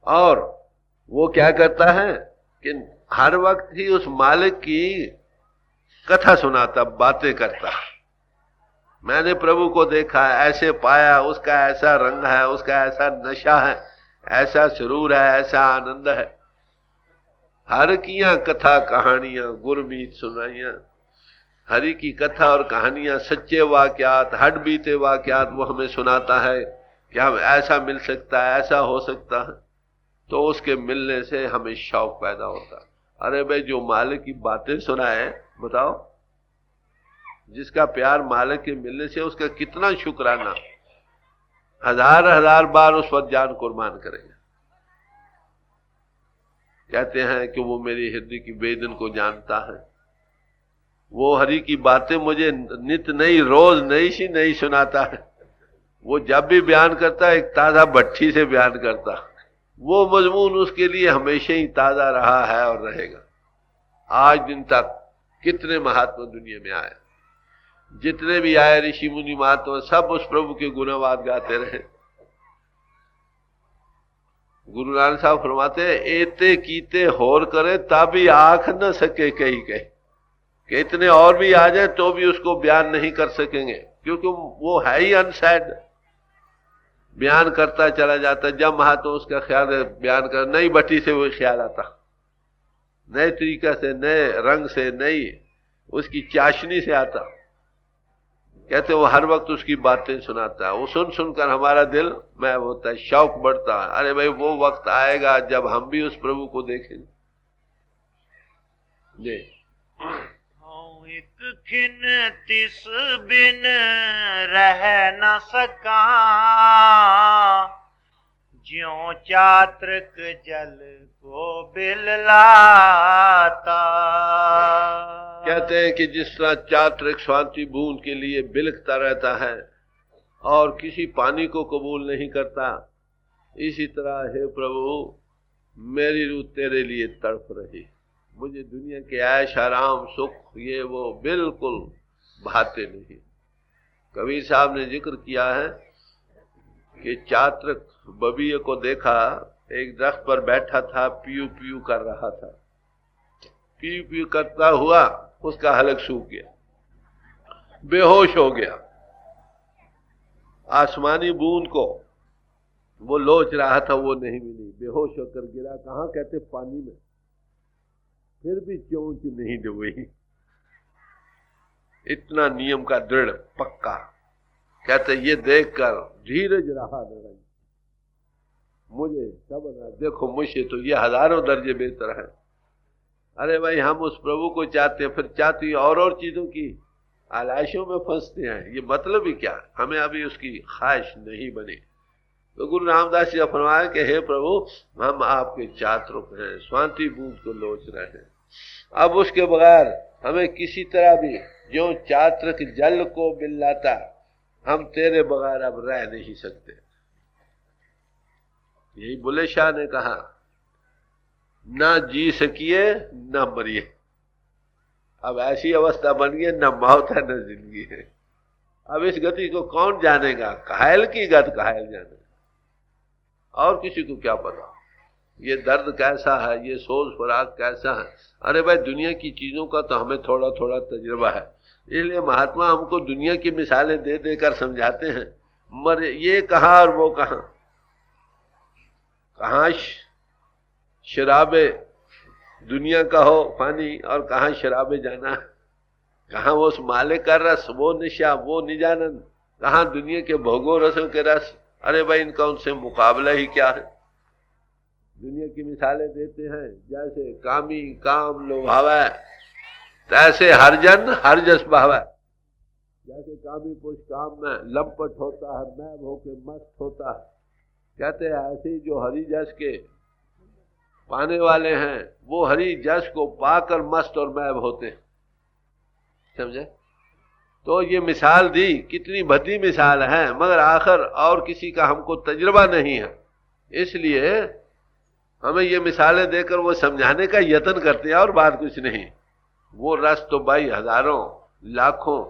और वो क्या करता है कि हर वक्त ही उस मालिक की कथा सुनाता, बातें करता। मैंने प्रभु को देखा, ऐसे पाया, उसका ऐसा रंग है, उसका ऐसा नशा है, ऐसा सुरूर है, ऐसा आनंद है। हर कियां कथा कहानियां गुरमीत सुनाइयां। हरि की कथा और कहानियां, सच्चे वाक्यात, हट बीते वाक्यात वो हमें सुनाता है कि हम ऐसा मिल सकता है, ऐसा हो सकता है। तो उसके मिलने से हमें शौक पैदा होता। अरे भाई, जो मालिक की बातें सुनाए, बताओ, जिसका प्यार मालिक के मिलने से, उसका कितना शुक्राना, हजार हजार बार उस पर जान कुर्बान करेगा। कहते हैं कि वो मेरी हृदय की वेदन को जानता है। वो हरि की बातें मुझे नित नई, रोज नई सी नई सुनाता है। वो जब भी बयान करता है एक ताजा भट्ठी से बयान करता। वो मजमून उसके लिए हमेशा ही ताजा रहा है और रहेगा। आज दिन तक कितने महात्मा दुनिया में आए, जितने भी आए ऋषि मुनि महात्मा, सब उस प्रभु के गुणवाद गाते रहे। गुरु नानक साहब फरमाते हैं, एते कीते होर करे तभी आंख न सके कहीं कहीं, कि इतने और भी आ जाए तो भी उसको बयान नहीं कर सकेंगे, क्योंकि वो है ही अनसेड। बयान करता चला जाता, जब महात्मा उसका ख्याल बयान कर, नई भट्टी से वो ख्याल आता, नए तरीका से, नए रंग से, नई उसकी चाशनी से आता। कहते वो हर वक्त उसकी बातें सुनाता है। वो सुन सुनकर हमारा दिल में होता है, शौक बढ़ता है। अरे भाई, वो वक्त आएगा जब हम भी उस प्रभु को देखेंगे। एक खिन तिस बिन रह न सका, ज्यों चात्रक जल को बिललाता। कहते हैं कि जिस तरह चात्रक शांति बूंद के लिए बिलखता रहता है और किसी पानी को कबूल नहीं करता, इसी तरह हे प्रभु मेरी रूह तेरे लिए तड़प रही। मुझे दुनिया के ऐश आराम सुख ये वो बिल्कुल भाते नहीं। कबीर साहब ने जिक्र किया है कि चात्रक बबीए को देखा, एक दरख्त पर बैठा था, पीयू पीयू कर रहा था। पीयू पीयू करता हुआ उसका हलक सूख गया, बेहोश हो गया। आसमानी बूंद को वो लोच रहा था, वो नहीं मिली, बेहोश होकर गिरा। कहाँ? कहते पानी में। फिर भी चोंच नहीं डूबी। इतना नियम का दृढ़ पक्का। कहते ये देखकर धीरज रहा नहीं, मुझे सब देखो, मुझे तो ये हजारों दर्जे बेहतर है। अरे भाई, हम उस प्रभु को चाहते हैं, फिर चाहते और चीजों की आलाइशों में फंसते हैं। ये मतलब ही क्या? हमें अभी उसकी ख्वाहिश नहीं बनी। तो गुरु रामदास जी फरमाया कि हे प्रभु, हम आपके चात्रक हैं, स्वांति बूंद को लोच रहे हैं। अब उसके बगैर हमें किसी तरह भी, जो चात्रक जल को बिललाता, हम तेरे बगैर अब रह नहीं सकते। यही बुल्ले शाह ने कहा, ना जी सकिए ना मरिए। अब ऐसी अवस्था बन गई, न मौत है न जिंदगी है। अब इस गति को कौन जानेगा? कायल की गत कायल जाने, और किसी को क्या पता ये दर्द कैसा है, ये सोज फराग कैसा है। अरे भाई, दुनिया की चीजों का तो हमें थोड़ा थोड़ा तजुर्बा है, इसलिए महात्मा हमको दुनिया की मिसालें दे देकर समझाते हैं। मर ये कहाँ और वो कहाँ, कहाँ शराबे दुनिया का हो पानी और कहाँ शराबे जाना, कहाँ वो उस माले का रस, वो निशा, वो निजानंद, कहाँ दुनिया के भोगों रसों के रस। अरे भाई, इनका उनसे मुकाबला ही क्या है। दुनिया की मिसालें देते हैं, जैसे कामी काम लोभावा, तैसे हर जन हर जस भावा। जैसे कामी पुरुष काम में लंपट होता है, मैब होके मस्त होता है, कहते हैं ऐसे ही जो हरि जस के पाने वाले हैं वो हरि जस को पाकर मस्त और मैब होते हैं। समझे? तो ये मिसाल दी, कितनी भद्दी मिसाल है, मगर आखिर और किसी का हमको तजुर्बा नहीं है, इसलिए हमें ये मिसालें देकर वो समझाने का यत्न करते हैं और बात कुछ नहीं। वो रस तो भाई हजारों लाखों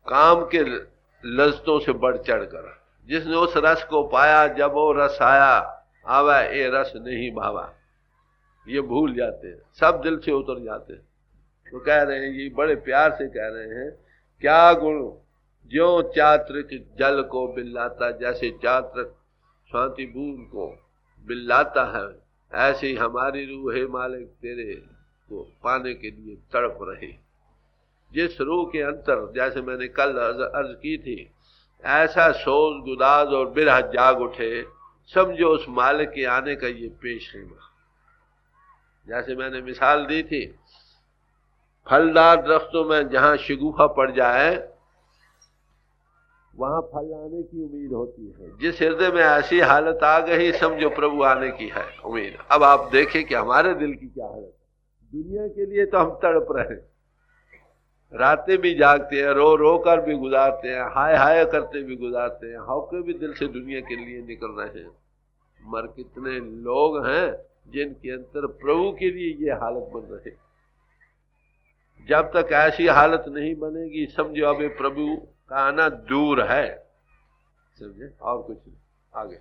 काम के लज्जतों से बढ़ चढ़ कर, जिसने उस रस को पाया, जब वो रस आया आवा ये रस नहीं भावा, ये भूल जाते हैं, सब दिल से उतर जाते हैं। तो कह रहे हैं, ये बड़े प्यार से कह रहे हैं, क्या गुण ज्यों चात्रिक जल को बिल्लाता, जैसे चात्रिक शांति बूंद को बिल्लाता है, ऐसे ही हमारी रूह है मालिक तेरे को पाने के लिए तड़प रही। जिस रूह के अंतर, जैसे मैंने कल अर्ज की थी, ऐसा सोज गुदाज और बिरह जाग उठे, समझो उस मालिक के आने का ये पेश है। जैसे मैंने मिसाल दी थी, फलदार दरख्तों में जहां शगुफा पड़ जाए वहां फल आने की उम्मीद होती है। जिस हृदय में ऐसी हालत आ गई, समझो प्रभु आने की है उम्मीद। अब आप देखें कि हमारे दिल की क्या हालत है। दुनिया के लिए तो हम तड़प रहे हैं, रातें भी जागते हैं, रो रो कर भी गुजारते हैं, हाय हाय करते भी गुजारते हैं, हौके भी दिल से दुनिया के लिए निकल रहे हैं। मगर कितने लोग हैं जिनके अंतर प्रभु के लिए ये हालत बन रही। जब तक ऐसी हालत नहीं बनेगी, समझो अब प्रभु का आना दूर है। समझे? और कुछ नहीं। आगे